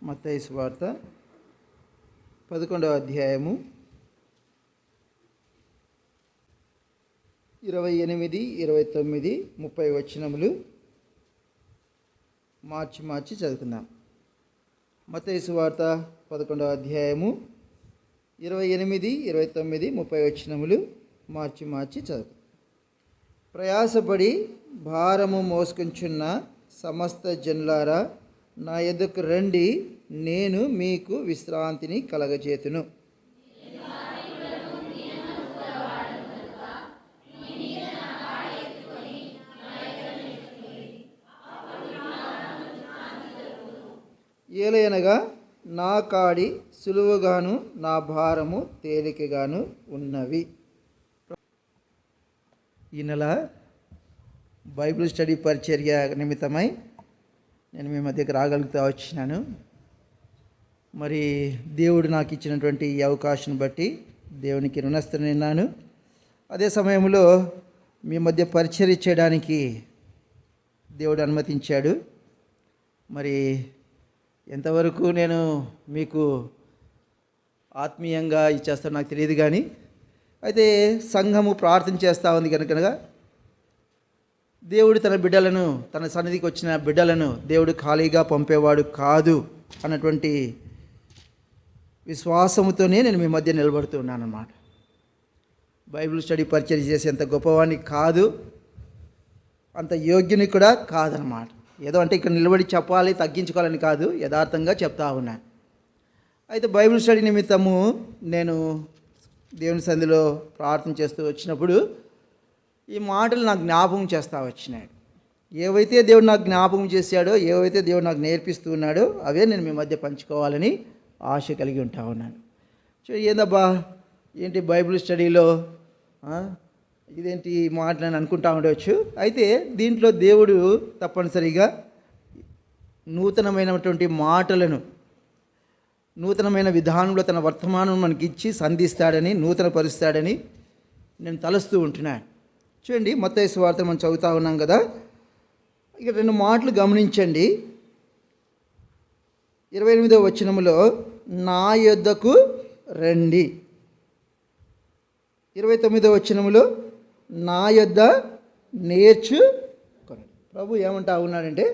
మత్తయి సువార్త 11వ అధ్యాయము 28, 29, 30 వచనములు మార్చి చదువుకుందాం. మత్తయి సువార్త 11వ అధ్యాయము 28, 29, 30 వచనములు మార్చి చదువుకుందాం. ప్రయాసపడి భారము మోసుకొంచున్న సమస్త జనులారా, నా యొద్దకు రండి, నేను మీకు విశ్రాంతిని కలగజేతును. ఏలయనగా నా కాడి సులువుగాను నా భారము తేలికగాను ఉన్నవి. ఈ నెల బైబిల్ స్టడీ పరిచర్య నిమిత్తమై నేను మీ మధ్యకి రాగలుగుతూ వచ్చినాను. మరి దేవుడు నాకు ఇచ్చినటువంటి ఈ అవకాశం బట్టి దేవునికి రుణస్థునిన్నాను. అదే సమయంలో మీ మధ్య పరిచర్య చేయడానికి దేవుడు అనుమతించాడు. మరి ఎంతవరకు నేను మీకు ఆత్మీయంగా ఇచ్చేస్తాను నాకు తెలియదు, కానీ అయితే సంఘము ప్రార్థన చేస్తూ ఉంది కనుక దేవుడు తన బిడ్డలను, తన సన్నిధికి వచ్చిన బిడ్డలను దేవుడు ఖాళీగా పంపేవాడు కాదు అన్నటువంటి విశ్వాసముతోనే నేను మీ మధ్య నిలబడుతూ ఉన్నాను అన్నమాట. బైబిల్ స్టడీ పరిచయం చేసేంత గొప్పవాడిని కాదు, అంత యోగ్యుని కూడా కాదనమాట. ఏదో అంటే ఇక్కడ నిలబడి చెప్పాలి, తగ్గించుకోవాలని కాదు, యథార్థంగా చెప్తా ఉన్నాను. అయితే బైబిల్ స్టడీ నిమిత్తము నేను దేవుని సన్నిధిలో ప్రార్థన చేస్తూ వచ్చినప్పుడు ఈ మాటలు నాకు జ్ఞాపకం చేస్తూ వచ్చినాడు. ఏవైతే దేవుడు నాకు జ్ఞాపకం చేశాడో, ఏవైతే దేవుడు నాకు నేర్పిస్తూ ఉన్నాడో అవే నేను మీ మధ్య పంచుకోవాలని ఆశ కలిగి ఉంటా ఉన్నాను. ఏందబ్బా ఏంటి బైబిల్ స్టడీలో ఇదేంటి ఈ మాటలు అని అనుకుంటా ఉండవచ్చు. అయితే దీంట్లో దేవుడు తప్పనిసరిగా నూతనమైనటువంటి మాటలను, నూతనమైన విధానంలో తన వర్తమానం మనకి ఇచ్చి సంధిస్తాడని, నూతన పరుస్తాడని నేను తలుస్తూ ఉంటున్నాను. చూడండి, మత్తయి సువార్త మనం చదువుతూ ఉన్నాం కదా, ఇక 2 మాటలు గమనించండి. 28వ వచనములో నా యొద్దకు రండి, 29వ వచనములో నా యొద్ద నేర్చుకొనండి. ప్రభు ఏమంటా ఉన్నాడంటే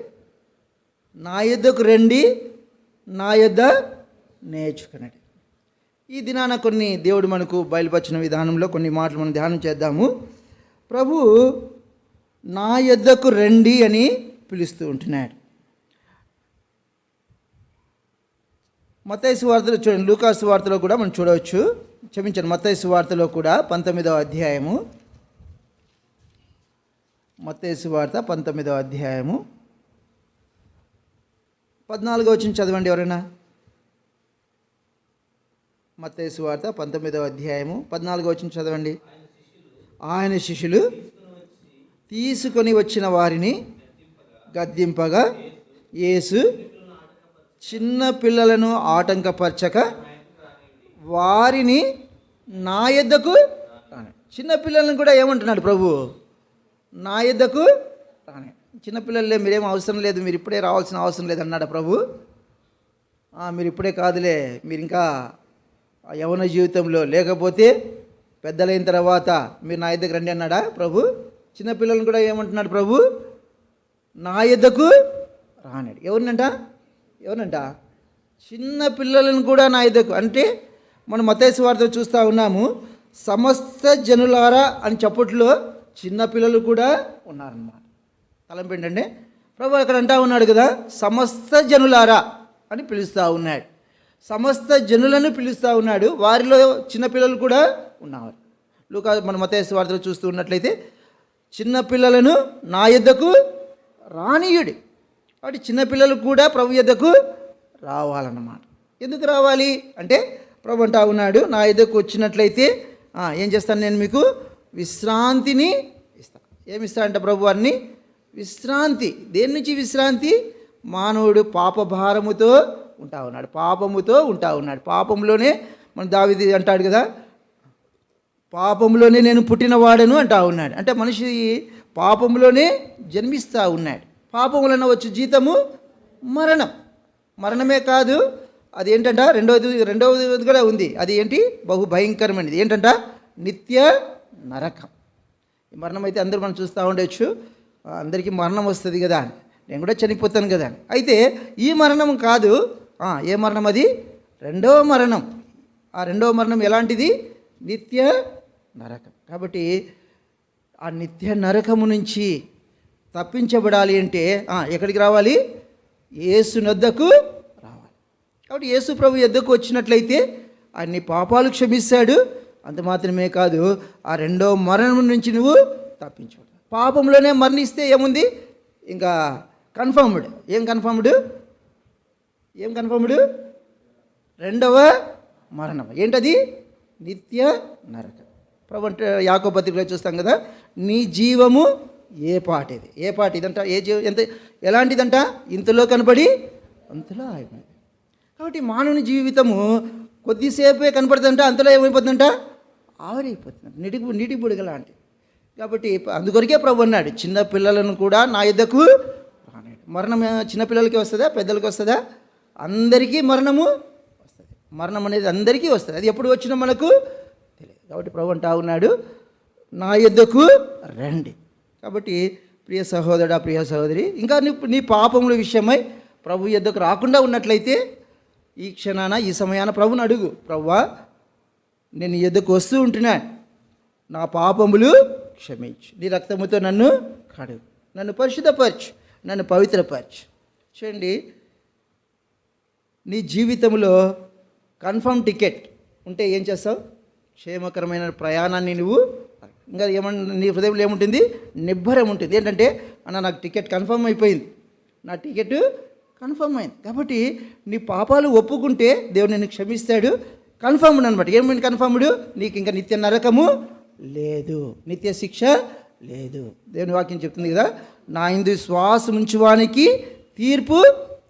నా యొద్దకు రండి, నా యొద్ద నేర్చుకొనండి. ఈ దినాన కొన్ని దేవుడు మనకు బయలుపరిచిన విధానంలో కొన్ని మాటలు మనం ధ్యానం చేద్దాము. ప్రభు నా యొద్దకు రండి అని పిలుస్తూ ఉంటున్నాడు. మత్తయి సువార్తలో చూడండి, లూకా సువార్తలో కూడా మనం చూడవచ్చు. క్షమించండి, మత్తయి సువార్తలో కూడా 19వ అధ్యాయము, మత్తయి సువార్త 19వ అధ్యాయము 14వ వచనం చదవండి ఎవరైనా. మత్తయి సువార్త 19వ అధ్యాయము 14వ వచనం చదవండి. ఆయన శిష్యులు తీసుకొని వచ్చిన వారిని గద్దింపగా యేసు చిన్న పిల్లలను ఆటంకపరచక వారిని నా యొద్దకు, చిన్న పిల్లలను కూడా ఏమంటున్నాడు ప్రభు, నా యొద్దకు రాని. చిన్నపిల్లలే మీరేం అవసరం లేదు, మీరు ఇప్పుడే రావాల్సిన అవసరం లేదు అన్నాడు ప్రభు. మీరు ఇప్పుడే కాదులే, మీరు ఇంకా యవ్వన జీవితంలో, లేకపోతే పెద్దలైన తర్వాత మీరు నా యొద్దకు రండి అన్నాడా ప్రభు. చిన్నపిల్లలను కూడా ఏమంటున్నాడు ప్రభు, నా యొద్దకు రానాడు. ఎవరినంట చిన్న పిల్లలను కూడా నా యొద్దకు. అంటే మనం మత్తయి సువార్తలో చూస్తూ ఉన్నాము, సమస్త జనులారా అని చెప్పట్లో చిన్నపిల్లలు కూడా ఉన్నారన్నమాట. తలంపేంటంటే ప్రభు అక్కడ అంటా ఉన్నాడు కదా, సమస్త జనులారా అని పిలుస్తూ ఉన్నాడు. సమస్త జనులను పిలుస్తూ ఉన్నాడు, వారిలో చిన్నపిల్లలు కూడా ఉన్నారు. లూకా మన మత్తయి సువార్తలో చూస్తూ ఉన్నట్లయితే చిన్నపిల్లలను నా యొద్దకు రానీయుడి. కాబట్టి చిన్నపిల్లలు కూడా ప్రభు యొద్దకు రావాలన్నమాట. ఎందుకు రావాలి అంటే ప్రభు అంటా ఉన్నాడు, నా యొద్దకు వచ్చినట్లయితే ఏం చేస్తాను, నేను మీకు విశ్రాంతిని ఇస్తాను. ఏమిస్తా అంటే ప్రభు వారిని విశ్రాంతి. దేని నుంచి విశ్రాంతి? మానవుడు పాపభారముతో ఉంటా ఉన్నాడు, పాపముతో ఉంటా ఉన్నాడు. పాపంలోనే మన దావీదు అంటాడు కదా, పాపంలోనే నేను పుట్టినవాడను అంటా ఉన్నాడు. అంటే మనిషి పాపంలోనే జన్మిస్తూ ఉన్నాడు. పాపం వలన వచ్చే జీతము మరణం. మరణమే కాదు, అది ఏంటంట రెండవది కూడా ఉంది. అది ఏంటి? బహు భయంకరమైనది. ఏంటంట? నిత్య నరకం. ఈ మరణం అయితే అందరూ మనం చూస్తూ ఉండొచ్చు, అందరికీ మరణం వస్తుంది కదా అని, నేను కూడా చనిపోతాను కదా అని. అయితే ఈ మరణం కాదు. ఏ మరణం అది? రెండవ మరణం. ఆ రెండవ మరణం ఎలాంటిది? నిత్య నరకం. కాబట్టి ఆ నిత్య నరకము నుంచి తప్పించబడాలి అంటే ఎక్కడికి రావాలి? యేసు నొద్దకు రావాలి. కాబట్టి యేసు ప్రభు యొద్దకు వచ్చినట్లయితే అన్ని పాపాలు క్షమిస్తాడు. అంత మాత్రమే కాదు, ఆ రెండో మరణం నుంచి నువ్వు తప్పించబడతావు. పాపంలోనే మరణిస్తే ఏముంది? ఇంకా కన్ఫర్మ్డ్. ఏం కన్ఫర్మ్డ్? రెండవ మరణం. ఏంటది? నిత్య నరకం. ప్రభు అంటే యాకోబు పత్రికలో చూస్తాం కదా, నీ జీవము ఏ పాటి ఇదంట, ఏ జీవం ఎంత ఎలాంటిదంట? ఇంతలో కనబడి అంతలో ఆగిపోయింది. కాబట్టి మానవుని జీవితము కొద్దిసేపే కనపడుతుందంట, అంతలో ఏమైపోతుందంట? ఆవిరైపోతుంది, నీటి బుడగ లాంటి. కాబట్టి అందుకొరకే ప్రభు అన్నాడు, చిన్న పిల్లలను కూడా నా యొద్దకు రానేడు. మరణం చిన్నపిల్లలకి వస్తుందా, పెద్దలకి వస్తుందా? అందరికీ మరణము వస్తుంది. మరణం అనేది అందరికీ వస్తుంది. అది ఎప్పుడు వచ్చినా మనకు తెలియదు. కాబట్టి ప్రభు అంటా ఉన్నాడు, నా యొద్దకు రండి. కాబట్టి ప్రియ సహోదరుడా, ప్రియ సహోదరి, ఇంకా నీ పాపముల విషయమై ప్రభు యొద్దకు రాకుండా ఉన్నట్లయితే ఈ క్షణాన, ఈ సమయాన ప్రభుని అడుగు, ప్రభువా నేను యొద్దకు వస్తూ ఉంటున్నా, నా పాపములు క్షమించు, నీ రక్తముతో నన్ను కడుగు, నన్ను పరిశుద్ధపరచు, నన్ను పవిత్రపరచు. చూడండి, నీ జీవితంలో కన్ఫర్మ్ టికెట్ ఉంటే ఏం చేస్తావు? క్షేమకరమైన ప్రయాణాన్ని నువ్వు ఇంకా నీ హృదయంలో ఏముంటుంది? నిబ్బరం ఉంటుంది. ఏంటంటే నాకు టికెట్ కన్ఫర్మ్ అయిపోయింది, నా టికెట్ కన్ఫర్మ్ అయింది. కాబట్టి నీ పాపాలు ఒప్పుకుంటే దేవుడు నిన్ను క్షమిస్తాడు. కన్ఫర్మ్డ్ అనమాట. ఏమైంది కన్ఫర్మ్డ్? నీకు ఇంకా నిత్య నరకము లేదు, నిత్య శిక్ష లేదు. దేవుని వాక్యం చెప్తుంది కదా, నా యందు శ్వాసం ఉంచువానికి తీర్పు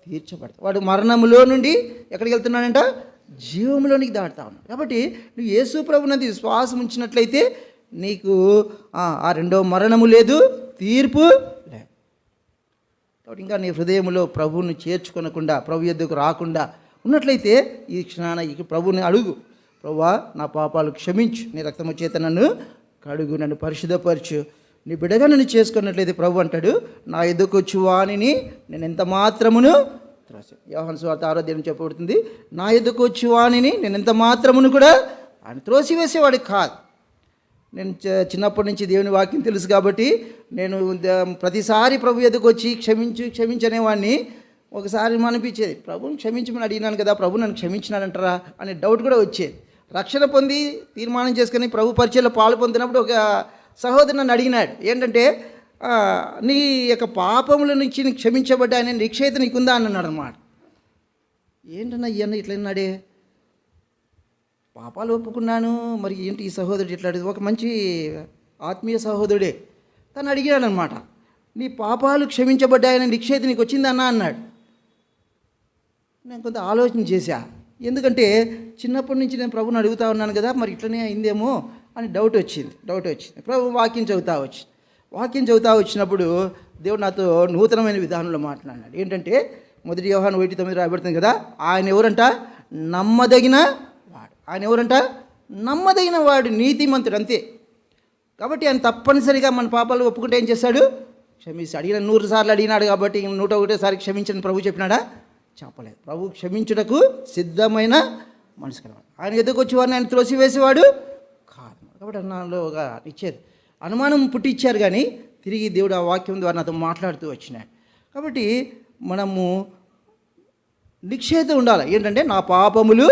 తీర్చబడతాడు. వాడు మరణములో నుండి ఎక్కడికి వెళ్తున్నాడంట? జీవంలోనికి దాటుతా ఉన్నాడు. కాబట్టి నువ్వు యేసు ప్రభునందు శ్వాసం ఉంచినట్లయితే నీకు ఆ రెండో మరణము లేదు, తీర్పు లేదు. కాబట్టి ఇంకా నీ హృదయంలో ప్రభువుని చేర్చుకొనకుండా, ప్రభు యొద్దకు రాకుండా ఉన్నట్లయితే ఈ క్షణాన ప్రభువుని అడుగు, ప్రభువా నా పాపాలు క్షమించు, నీ రక్తము చేత నన్ను కడుగు, నన్ను పరిశుద్ధపరచు, నీ బిడ్డగా నన్ను చేసుకున్నట్లయితే ప్రభు అంటాడు, నా యొద్దకు వచ్చి వానిని నేను ఎంత మాత్రమును యోహాను సువార్త 6వ అధ్యాయం చెప్పబడుతుంది, నా యొద్దకు వచ్చి వానిని నేను ఎంత మాత్రమును కూడా ఆయన త్రోసివేసేవాడికి కాదు. నేను చిన్నప్పటి నుంచి దేవుని వాక్యం తెలుసు కాబట్టి నేను ప్రతిసారి ప్రభు యొద్దకు వచ్చి క్షమించనేవాడిని. ఒకసారి అనిపించేది, ప్రభుని క్షమించమని అడిగినాను కదా, ప్రభు నన్ను క్షమించినాడంటారా అనే డౌట్ కూడా వచ్చేది. రక్షణ పొంది తీర్మానం చేసుకుని ప్రభు పరిచయలో పాలు పొందినప్పుడు ఒక సహోదరు నన్ను అడిగినాడు, ఏంటంటే నీ యొక్క పాపముల నుంచి నీకు క్షమించబడ్డా అనే నిక్షేత నీకుందా అని అన్నాడు అనమాట. ఏంటన్నా ఇవన్నీ ఇట్లా అన్నాడే, పాపాలు ఒప్పుకున్నాను, మరి ఏంటి ఈ సహోదరుడు ఇట్లా అడిగి, ఒక మంచి ఆత్మీయ సహోదరుడే తను అడిగాడు అనమాట, నీ పాపాలు క్షమించబడ్డాయని నిక్షేత నీకు వచ్చిందన్నా అన్నాడు. నేను కొంత ఆలోచన చేశా, ఎందుకంటే చిన్నప్పటి నుంచి నేను ప్రభుని అడుగుతా ఉన్నాను కదా, మరి ఇట్లనే అయిందేమో అని డౌట్ వచ్చింది. ప్రభు వాక్యం చదువుతా వచ్చినప్పుడు దేవుడు నాతో నూతనమైన విధానంలో మాట్లాడినాడు. ఏంటంటే 1 యోహాను 1:9 రాయబడుతుంది కదా, ఆయన ఎవరంట? నమ్మదగిన వాడు. ఆయన ఎవరంట? నమ్మదగిన వాడు, నీతిమంతుడు, అంతే. కాబట్టి ఆయన తప్పనిసరిగా మన పాపాలు ఒప్పుకుంటే ఏం చేస్తాడు? క్షమిస్తాడు. అడిగిన 100 సార్లు అడిగినాడు కాబట్టి 101సారి క్షమించని ప్రభు చెప్పినాడా? చెప్పలేదు. ప్రభు క్షమించుటకు సిద్ధమైన మనసు కలవాడు. ఆయన ఎదుకు వచ్చేవాడిని ఆయన త్రోసివేసేవాడు కాదు. కాబట్టి నాలో ఒక ఇచ్చేది అనుమానం పుట్టించారు, కానీ తిరిగి దేవుడు ఆ వాక్యం ద్వారా నాతో మాట్లాడుతూ వచ్చినాడు. కాబట్టి మనము నిక్షేధం ఉండాలి. ఏంటంటే నా పాపములు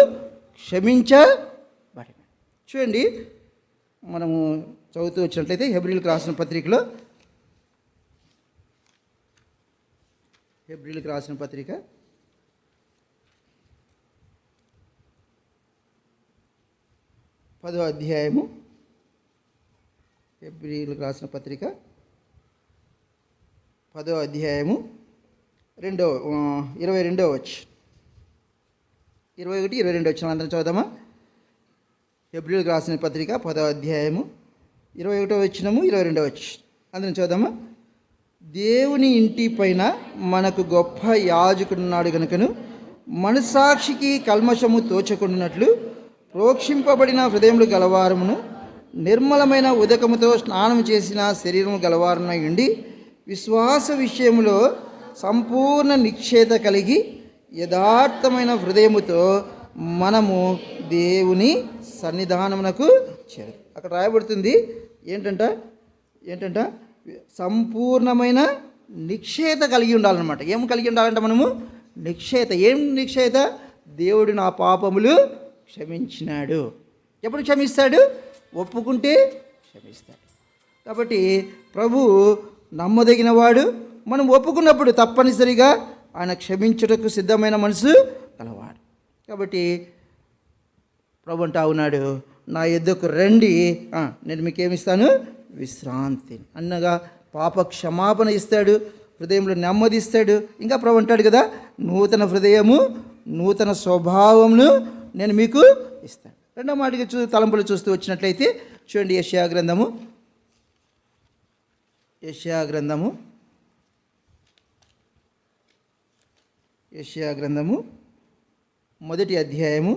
క్షమించబడిన. చూడండి, మనము చదువుతూ వచ్చినట్లయితే హెబ్రీయులకు రాసిన పత్రిక 10వ అధ్యాయము, హెబ్రీయులకు రాసిన పత్రిక 10వ అధ్యాయము 22వ వచనం, 21, 22 వచనం అందరం చదువుదామా? హెబ్రీయులకు రాసిన పత్రిక 10వ అధ్యాయము 21వ వచనము, 22వ వచనం అందరం చదువుదామా? దేవుని ఇంటి పైన మనకు గొప్ప యాజకుడున్నాడు గనుకను మనస్సాక్షికి కల్మషము తోచకుండానట్లు ప్రోక్షింపబడిన హృదయములు గలవారమును నిర్మలమైన ఉదకముతో స్నానం చేసిన శరీరము గలవారునై ఉండి విశ్వాస విషయములో సంపూర్ణ నిక్షేత కలిగి యథార్థమైన హృదయముతో మనము దేవుని సన్నిధానమునకు చేరు. అక్కడ రాయబడుతుంది ఏంటంట సంపూర్ణమైన నిక్షేత కలిగి ఉండాలన్నమాట. ఏం కలిగి ఉండాలంట మనము? నిక్షేత. ఏం నిక్షేత? దేవుడు నా పాపములు క్షమించినాడు. ఎప్పుడు క్షమిస్తాడు? ఒప్పుకుంటే క్షమిస్తాడు. కాబట్టి ప్రభు నమ్మదగినవాడు. మనం ఒప్పుకున్నప్పుడు తప్పనిసరిగా ఆయన క్షమించుటకు సిద్ధమైన మనసు గలవాడు. కాబట్టి ప్రభు అంటా ఉన్నాడు, నా యొద్దకు రండి, నేను మీకేమిస్తాను? విశ్రాంతిని. అన్నగా పాప క్షమాపణ ఇస్తాడు, హృదయంలో నెమ్మది ఇస్తాడు. ఇంకా ప్రభు అంటాడు కదా, నూతన హృదయము నూతన స్వభావమును నేను మీకు ఇస్తాను. రెండో మాటకి తలంపులు చూస్తూ వచ్చినట్లయితే చూడండి, యెషయా గ్రంథము మొదటి అధ్యాయము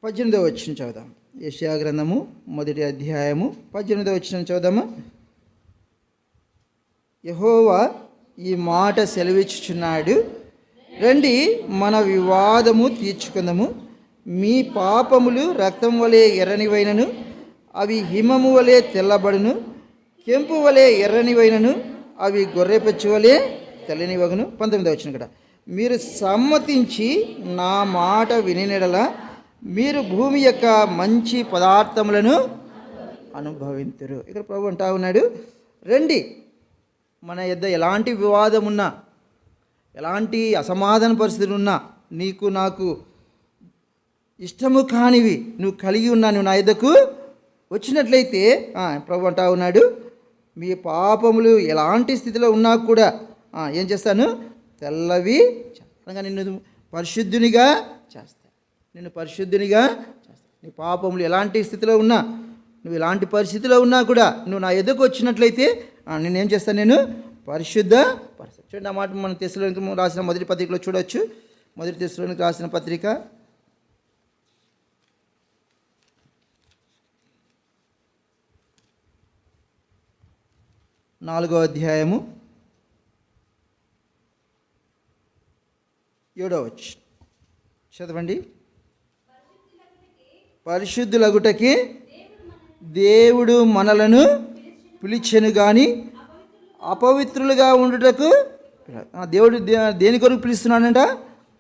18వ వచనం చదువుదాం. యెషయా గ్రంథము మొదటి అధ్యాయము 18వ వచనం చదువుదామా? యెహోవా ఈ మాట సెలవిచ్చుచున్నాడు, రండి మన వివాదము తీర్చుకుందాము. మీ పాపములు రక్తం వలె ఎర్రనివైనను అవి హిమము వలె తెల్లబడును, కెంపు వలె ఎర్రనివైనను అవి గొర్రెపెచ్చు వలె తెల్లనివగును. 19వ వచనం కూడా, మీరు సమ్మతించి నా మాట వినినెడల మీరు భూమి యొక్క మంచి పదార్థములను అనుభవింతురు. ఇక్కడ ప్రభు అంటా ఉన్నాడు, రండి, మన యొద్ద ఎలాంటి వివాదం ఉన్నా, ఎలాంటి అసమాధాన పరిస్థితులు ఉన్నా, నీకు నాకు ఇష్టము కానివి నువ్వు కలిగి ఉన్నా, నువ్వు నా యొద్దకు వచ్చినట్లయితే ప్రభు అంటా ఉన్నాడు, మీ పాపములు ఎలాంటి స్థితిలో ఉన్నా కూడా ఏం చేస్తాను? తెల్లవి అనగా నిన్ను పరిశుద్ధునిగా చేస్తాను. నీ పాపములు ఎలాంటి స్థితిలో ఉన్నా, నువ్వు ఎలాంటి పరిస్థితిలో ఉన్నా కూడా నువ్వు నా ఎదుకు వచ్చినట్లయితే నేనేం చేస్తాను? నేను పరిశుద్ధ పరిస్థితి. చూడండి, ఆ మాట మనం తెస్సలోనికీయులకు రాసిన మొదటి పత్రికలో చూడవచ్చు. మొదటి తెస్సలోనికీయులకు రాసిన పత్రిక 4వ అధ్యాయము 7వ వచనం చదవండి. పరిశుద్ధులగుటకి దేవుడు మనలను పిలిచెను కానీ అపవిత్రులుగా ఉండుటకు. దేవుడు దేని కొరకు పిలుస్తున్నాడంట?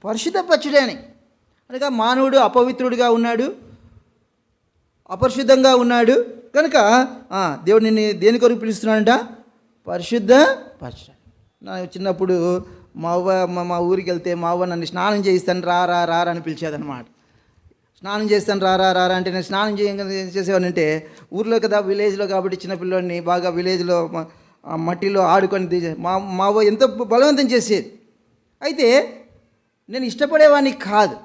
పరిశుద్ధపరచుడే అని. అనగా మానవుడు అపవిత్రుడిగా ఉన్నాడు, అపరిశుద్ధంగా ఉన్నాడు కనుక దేవుడు నిన్ను దేని కొరకు పిలుస్తున్నాడంట? పరిశుద్ధపరచు. నా చిన్నప్పుడు మా ఊరికి వెళ్తే మా అవ్వ నన్ను స్నానం చేయిస్తాను రారా అని పిలిచేదనమాట. స్నానం చేస్తాను రారా అంటే నేను స్నానం చేసేవాడినంటే ఊర్లో కదా, విలేజ్లో కాబట్టి చిన్నపిల్లోడిని బాగా విలేజ్లో మట్టిలో ఆడుకొని మా అవ్వ ఎంతో బలవంతం చేసేది. అయితే నేను ఇష్టపడేవాడిని కాదు.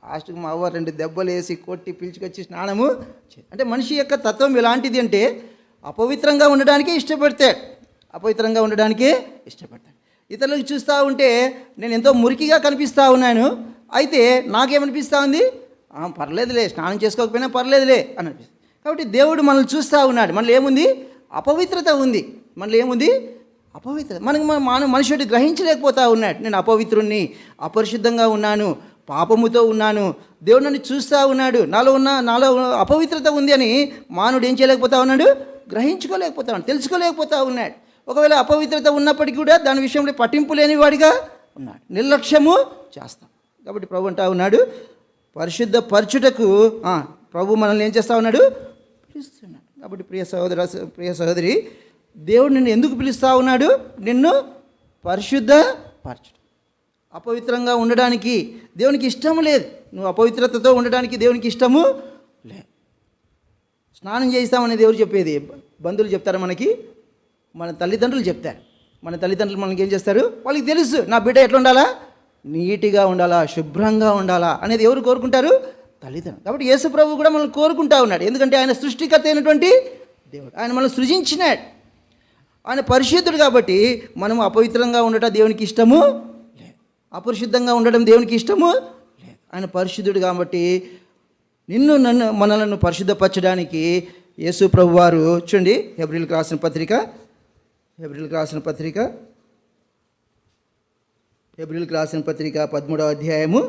లాస్ట్కి మా అవ్వ 2 దెబ్బలు వేసి కొట్టి పిలుచుకొచ్చి స్నానము అంటే మనిషి యొక్క తత్వం ఎలాంటిది అంటే అపవిత్రంగా ఉండడానికే ఇష్టపడతాడు. ఇతరులకు చూస్తూ ఉంటే నేను ఎంతో మురికిగా కనిపిస్తూ ఉన్నాను. అయితే నాకేమనిపిస్తూ ఉంది? పర్లేదులే, స్నానం చేసుకోకపోయినా పర్లేదులే అని అనిపిస్తుంది. కాబట్టి దేవుడు మనల్ని చూస్తూ ఉన్నాడు. మనలో ఏముంది? అపవిత్రత ఉంది. మనుషుడు గ్రహించలేకపోతా ఉన్నాడు. నేను అపవిత్రుణ్ణి, అపరిశుద్ధంగా ఉన్నాను, పాపముతో ఉన్నాను. దేవుడు నన్ను చూస్తూ ఉన్నాడు. నాలో అపవిత్రత ఉంది అని మానవుడు ఏం చేయలేకపోతా ఉన్నాడు? గ్రహించుకోలేకపోతా ఉన్నాడు, తెలుసుకోలేకపోతా ఉన్నాడు. ఒకవేళ అపవిత్రత ఉన్నప్పటికీ కూడా దాని విషయంలో పట్టింపు లేని వాడిగా ఉన్నాడు, నిర్లక్ష్యము చేస్తాం. కాబట్టి ప్రభు అంటా ఉన్నాడు, పరిశుద్ధ పరచుటకు ప్రభు మనల్ని ఏం చేస్తూ ఉన్నాడు? పిలుస్తున్నాడు. కాబట్టి ప్రియ సహోదరి, దేవుడు నిన్ను ఎందుకు పిలుస్తూ ఉన్నాడు? నిన్ను పరిశుద్ధ పరచడం. అపవిత్రంగా ఉండడానికి దేవునికి ఇష్టము లేదు. నువ్వు అపవిత్రతతో ఉండడానికి దేవునికి ఇష్టము లేదు. స్నానం చేయిస్తామనేది ఎవరు చెప్పేది? బంధువులు చెప్తారా మనకి? మన తల్లిదండ్రులు చెప్తారు. మన తల్లిదండ్రులు మనకి ఏం చేస్తారు? వాళ్ళకి తెలుసు నా బిడ్డ ఎట్లా ఉండాలా, నీట్గా ఉండాలా, శుభ్రంగా ఉండాలా అనేది ఎవరు కోరుకుంటారు? తల్లిదండ్రులు. కాబట్టి యేసు ప్రభు కూడా మనల్ని కోరుకుంటా ఉన్నాడు. ఎందుకంటే ఆయన సృష్టికర్త అయినటువంటి దేవుడు. ఆయన మనల్ని సృజించినాడు. ఆయన పరిశుద్ధుడు కాబట్టి మనం అపవిత్రంగా ఉండటం దేవునికి ఇష్టము లేదు, అపరిశుద్ధంగా ఉండడం దేవునికి ఇష్టము లేదు. ఆయన పరిశుద్ధుడు కాబట్టి నన్ను మనలను పరిశుద్ధపరచడానికి యేసు ప్రభు వారు చూడండి, హెబ్రీయులకు రాసిన పత్రిక 13వ అధ్యాయము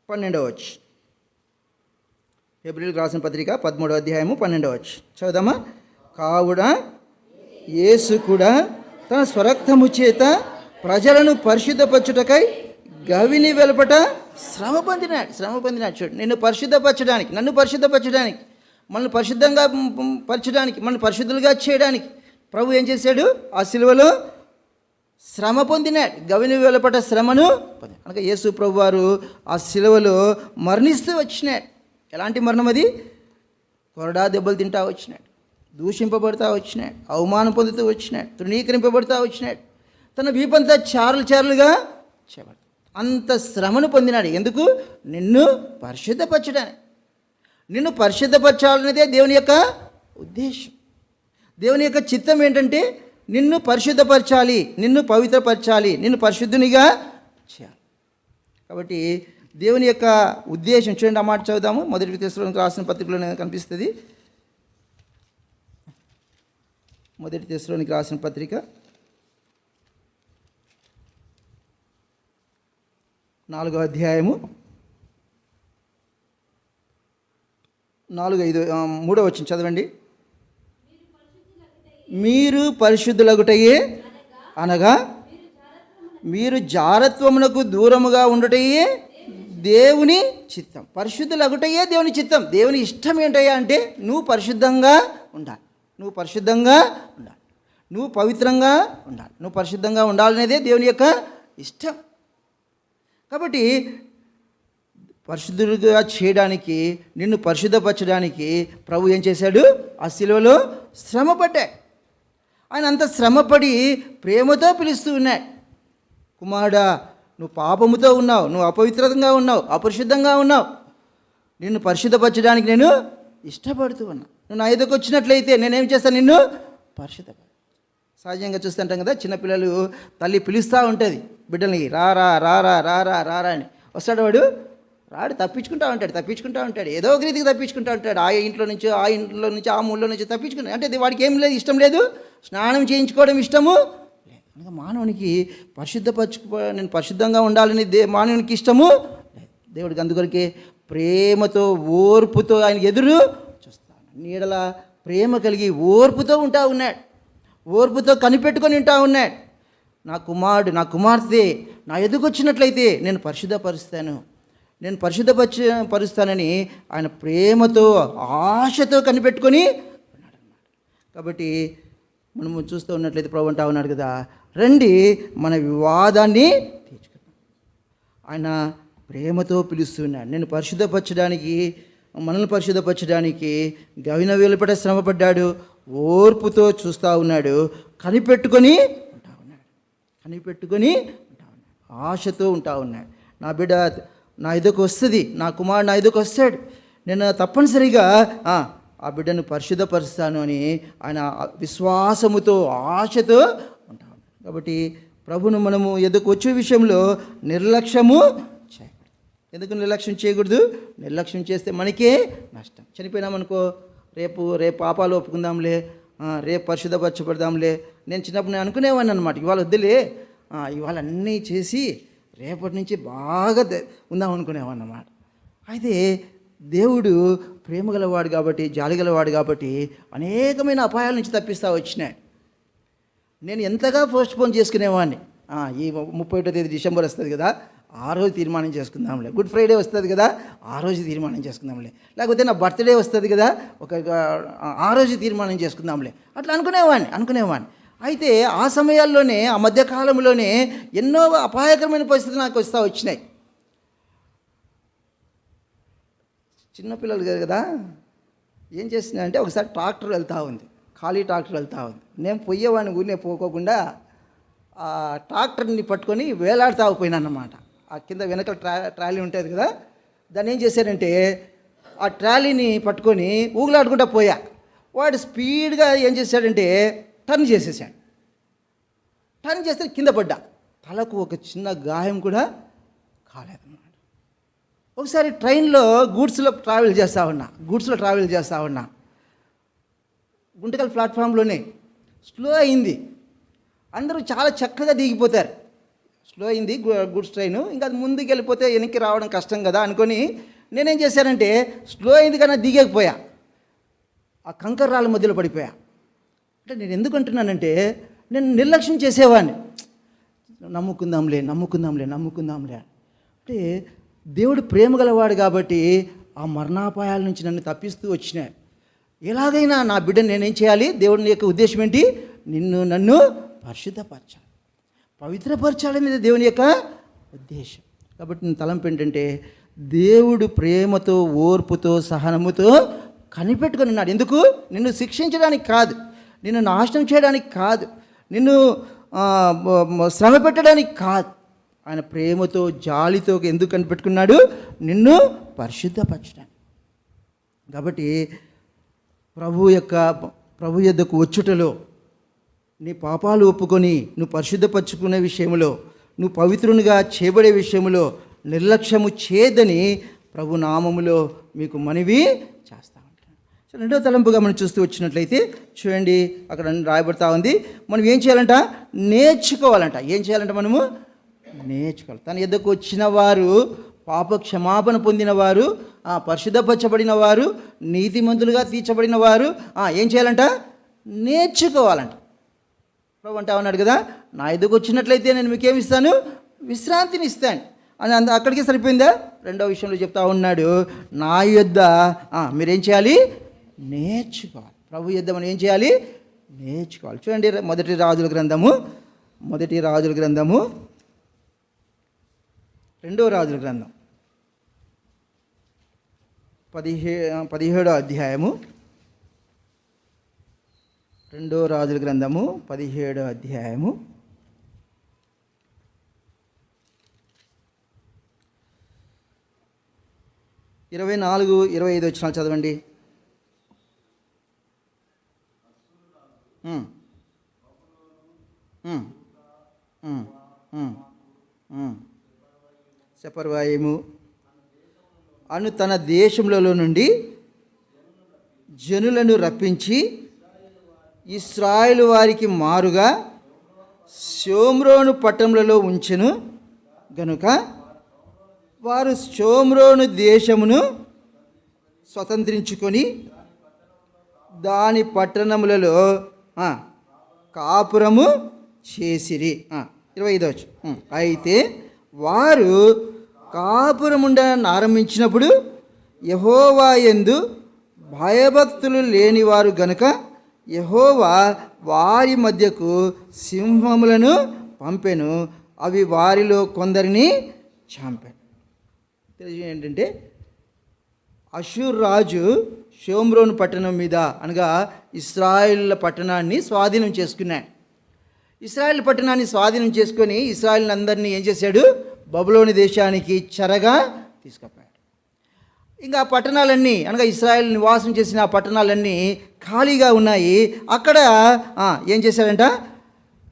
12వ వచనం. హెబ్రీయులకు రాసిన పత్రిక 13వ అధ్యాయము 12వ వచనం చదువుదామా? కావున యేసు కూడా తన స్వరక్తము చేత ప్రజలను పరిశుద్ధపరచుటకై గవిని వెలుపట శ్రమ పొందినాడు. చూడు, నన్ను పరిశుద్ధపరచడానికి, మనల్ని పరిశుద్ధంగా పరచడానికి, మనల్ని పరిశుద్ధులుగా చేయడానికి ప్రభు ఏం చేశాడు? ఆ సిలువలో శ్రమ పొందినాడు. గవిని వెలుపట శ్రమను అనగా యేసు ప్రభు వారు ఆ సిలువలో మరణిస్తూ వచ్చినాడు. ఎలాంటి మరణం అది? కొరడా దెబ్బలు తింటా వచ్చినాడు, దూషింపబడతా వచ్చినాడు, అవమానం పొందుతూ వచ్చినాడు, తృణీకరింపబడతా వచ్చినాడు, తన వీపంతా చారులుగా చేపడు. అంత శ్రమను పొందినాడు. ఎందుకు? నిన్ను పరిశుద్ధపరచడానికి. నిన్ను పరిశుద్ధపరచాలనేదే దేవుని యొక్క ఉద్దేశం. దేవుని యొక్క చిత్తం ఏంటంటే నిన్ను పరిశుద్ధపరచాలి, నిన్ను పవిత్రపరచాలి, నిన్ను పరిశుద్ధునిగా చేయాలి. కాబట్టి దేవుని యొక్క ఉద్దేశం చూడండి. ఆ మాట చదువుదాము. 1 తెస్సలోనికీయులకు రాసిన పత్రికలోనే కనిపిస్తుంది. 1 తెస్సలోనికీయులకు రాసిన పత్రిక 4వ అధ్యాయము 3వ వచనం చదవండి. మీరు పరిశుద్ధులగుటయే అనగా మీరు జారత్వమునకు దూరముగా ఉండుటయే దేవుని చిత్తం. పరిశుద్ధులగుటయే దేవుని చిత్తం. దేవుని ఇష్టం ఏంటయ్యా అంటే నువ్వు పరిశుద్ధంగా ఉండాలి, నువ్వు పవిత్రంగా ఉండాలి, నువ్వు పరిశుద్ధంగా ఉండాలనేదే దేవుని యొక్క ఇష్టం. కాబట్టి పరిశుద్ధులుగా చేయడానికి, నిన్ను పరిశుద్ధపరచడానికి ప్రభు ఏం చేశాడు? ఆ శిలువలో శ్రమపడ్డాడు. ఆయన అంత శ్రమపడి ప్రేమతో పిలుస్తూ ఉన్నాడు. కుమారుడా, నువ్వు పాపముతో ఉన్నావు, నువ్వు అపవిత్రంగా ఉన్నావు, అపరిశుద్ధంగా ఉన్నావు, నిన్ను పరిశుద్ధపరచడానికి నేను ఇష్టపడుతూ ఉన్నా. నువ్వు నా ఎదుకు వచ్చినట్లయితే నేనేం చేస్తాను? నిన్ను పరిశుద్ధపరచ. సహజంగా చూస్తుంటాం కదా, చిన్నపిల్లలు తల్లి పిలుస్తూ ఉంటుంది బిడ్డల్ని, రారా రారా రారా రారా అని. వస్తాడు వాడు, రాడు, తప్పించుకుంటూ ఉంటాడు, ఏదో ఒక రీతికి తప్పించుకుంటూ ఉంటాడు. ఆ ఇంట్లో నుంచి ఆ మూలలో నుంచి తప్పించుకుంటాడు. అంటే వాడికి ఏం లేదు, ఇష్టం లేదు, స్నానం చేయించుకోవడం ఇష్టము లేదు. అనగా మానవునికి నేను పరిశుద్ధంగా ఉండాలని మానవునికి ఇష్టము లేదు. దేవుడికి అందుకొరకే ప్రేమతో ఓర్పుతో ఆయన ఎదురు చూస్తాను. నీడల ప్రేమ కలిగి ఓర్పుతో ఉంటా ఉన్నాడు, ఓర్పుతో కనిపెట్టుకొని ఉంటా ఉన్నాడు. నా కుమారుడు, నా కుమార్తె నా ఎదుకొచ్చినట్లయితే నేను పరిశుద్ధపరుస్తానని ఆయన ప్రేమతో ఆశతో కనిపెట్టుకొని ఉన్నాడు అన్నమాట. కాబట్టి మనము చూస్తూ ఉన్నట్లయితే ప్రభు అంటా ఉన్నాడు కదా, రండి మన వివాదాన్ని తీర్చుకుందాం. ఆయన ప్రేమతో పిలుస్తున్నాడు. మనల్ని పరిశుద్ధపరచడానికి గవిన వెలుపట శ్రమపడ్డాడు, ఓర్పుతో చూస్తూ ఉన్నాడు, కనిపెట్టుకొని ఉంటా ఉన్నాడు, ఆశతో ఉంటా ఉన్నాడు. నా బిడ్డ నా ఎదుకు వస్తుంది, నా కుమారుడు నా ఎదుకు వస్తాడు, నేను తప్పనిసరిగా ఆ బిడ్డను పరిశుద్ధపరుస్తాను అని ఆయన విశ్వాసముతో ఆశతో ఉంటా ఉన్నాడు. కాబట్టి ప్రభును మనము ఎదుకు వచ్చే విషయంలో నిర్లక్ష్యము చేయకూడదు. ఎందుకు నిర్లక్ష్యం చేయకూడదు? నిర్లక్ష్యం చేస్తే మనకే నష్టం. చనిపోయినామనుకో, రేపు పాపాలు ఒప్పుకుందాంలే, రేపు పరిశుద్ధపరచబడదాంలే. నేను చిన్నప్పుడు అనుకునేవాడిని అనమాట, ఇవాళ వద్దులే, ఇవాళ అన్నీ చేసి రేపటి నుంచి బాగా ఉందాం అనుకునేవాడిని అన్నమాట. అయితే దేవుడు ప్రేమగలవాడు కాబట్టి, జాలిగలవాడు కాబట్టి అనేకమైన అపాయాల నుంచి తప్పిస్తూ వచ్చినాడు. నేను ఎంతగా పోస్ట్పోన్ చేసుకునేవాడిని. ఈ 31వ తేదీ డిసెంబర్ వస్తుంది కదా, ఆ రోజు తీర్మానం చేసుకుందాంలే. గుడ్ ఫ్రైడే వస్తుంది కదా, ఆ రోజు తీర్మానం చేసుకుందాంలే. లేకపోతే నా బర్త్డే వస్తుంది కదా, ఆ రోజు తీర్మానం చేసుకుందాంలే. అట్లా అనుకునేవాడిని. అయితే ఆ సమయాల్లోనే, ఆ మధ్యకాలంలోనే ఎన్నో అపాయకరమైన పరిస్థితులు నాకు వచ్చినాయి. చిన్నపిల్లలు కదా, ఏం చేస్తున్నాయంటే, ఒకసారి ట్రాక్టర్ వెళ్తూ ఉంది, ఖాళీ ట్రాక్టర్ వెళ్తూ ఉంది. నేను పోయేవాడిని, ఊరినే పోకోకుండా ఆ ట్రాక్టర్ని పట్టుకొని వేలాడుతూ పోయినానమాట. ఆ కింద వెనక ట్రాలీ ఉంటుంది కదా, దాన్ని ఏం చేశారంటే ఆ ట్రాలీని పట్టుకొని ఊగులాడుకుంటూ వాడు స్పీడ్గా ఏం చేశాడంటే టర్న్ చేసేసాడు. టర్న్ చేస్తే కింద పడ్డా, తలకు ఒక చిన్న గాయం కూడా కాలేదన్నమాట. ఒకసారి ట్రైన్లో గూడ్స్లో ట్రావెల్ చేస్తూ ఉన్నా, గుంటకల్ ప్లాట్ఫామ్లోనే స్లో అయింది. అందరూ చాలా చక్కగా దిగిపోతారు. స్లో అయింది గూడ్స్ ట్రైను, ఇంకా అది ముందుకు వెళ్ళిపోతే వెనక్కి రావడం కష్టం కదా అనుకొని నేనేం చేశానంటే స్లో అయింది కానీ దిగకపోయా, ఆ కంకర రాళ్ళ మధ్యలో పడిపోయా. అంటే నేను ఎందుకు అంటున్నానంటే నేను నిర్లక్ష్యం చేసేవాడిని. నమ్ముకుందాంలే అంటే దేవుడు ప్రేమ గలవాడు కాబట్టి ఆ మరణాపాయాల నుంచి నన్ను తప్పిస్తూ వచ్చినాయి. ఎలాగైనా నా బిడ్డను నేనేం చేయాలి? దేవుని యొక్క ఉద్దేశం ఏంటి? నన్ను పరిశుద్ధపరచాలి, పవిత్రపరచాలనేది దేవుని యొక్క ఉద్దేశం. కాబట్టి నేను తలంపు ఏంటంటే దేవుడు ప్రేమతో, ఓర్పుతో, సహనముతో కనిపెట్టుకొని ఉన్నాడు. ఎందుకు? నిన్ను శిక్షించడానికి కాదు, నిన్ను నాశనం చేయడానికి కాదు, నిన్ను శ్రమ పెట్టడానికి కాదు. ఆయన ప్రేమతో, జాలితో ఎందుకు కనిపెట్టుకున్నాడు? నిన్ను పరిశుద్ధపరచడానికి. కాబట్టి ప్రభు యొద్దకు వచ్చుటలో, నీ పాపాలు ఒప్పుకొని నువ్వు పరిశుద్ధపరచుకునే విషయంలో, నువ్వు పవిత్రునిగా చేయబడే విషయంలో నిర్లక్ష్యము చేదని ప్రభు నామములో మీకు మనవి చేస్తా ఉంటాను. సో రెండో తలంపుగా మనం చూస్తూ వచ్చినట్లయితే చూడండి, అక్కడ రాయబడతా ఉంది, మనం ఏం చేయాలంట? నేర్చుకోవాలంట. ఏం చేయాలంట? మనము నేర్చుకోవాలి. తన యొద్దకు వచ్చిన వారు, పాప క్షమాపణ పొందిన వారు, పరిశుద్ధపరచబడిన వారు, నీతిమంతులుగా తీర్చబడిన వారు ఏం చేయాలంట? నేర్చుకోవాలంట. ప్రభు అంటా ఉన్నాడు కదా, నా ఎదుగు వచ్చినట్లయితే నేను మీకేమి ఇస్తాను? విశ్రాంతిని ఇస్తాను అని. అక్కడికి సరిపోయిందా? రెండో విషయంలో చెప్తా ఉన్నాడు, నా యొద్ద మీరేం చేయాలి? నేర్చుకోవాలి. ప్రభు యొద్ద మనం ఏం చేయాలి? నేర్చుకోవాలి. చూడండి, మొదటి రాజుల గ్రంథము 2వ రాజుల గ్రంథం 17వ అధ్యాయము. 2వ రాజుల గ్రంథము 17వ అధ్యాయము 24-25 వచనాలు చదవండి. సెపర్వాయిము అను తన దేశములలో నుండి జనులను రప్పించి ఇశ్రాయేలు వారికి మారుగా షోమ్రోను పట్టణములలో ఉంచెను గనుక వారు షోమ్రోను దేశమును స్వతంత్రించుకొని దాని పట్టణములలో కాపురము చేసిరి. 25 అయితే వారు కాపురముండని ఆరంభించినప్పుడు యెహోవా యందు భయభక్తులు లేనివారు గనుక యెహోవా వారి మధ్యకు సింహములను పంపెను, అవి వారిలో కొందరిని చంపాను. తెలియ ఏంటంటే అషూర్ రాజు షోమ్రోను పట్టణం మీద అనగా ఇశ్రాయేలు పట్టణాన్ని స్వాధీనం చేసుకున్నాడు. ఇశ్రాయేల్ పట్టణాన్ని స్వాధీనం చేసుకొని ఇశ్రాయేల్ అందరినీ ఏం చేశాడు? బబులోని దేశానికి చెరగా తీసుకుపోయాడు. ఇంకా ఆ పట్టణాలన్నీ అనగా ఇశ్రాయేల్ నివాసం చేసిన ఆ పట్టణాలన్నీ ఖాళీగా ఉన్నాయి. అక్కడ ఏం చేశాడంట?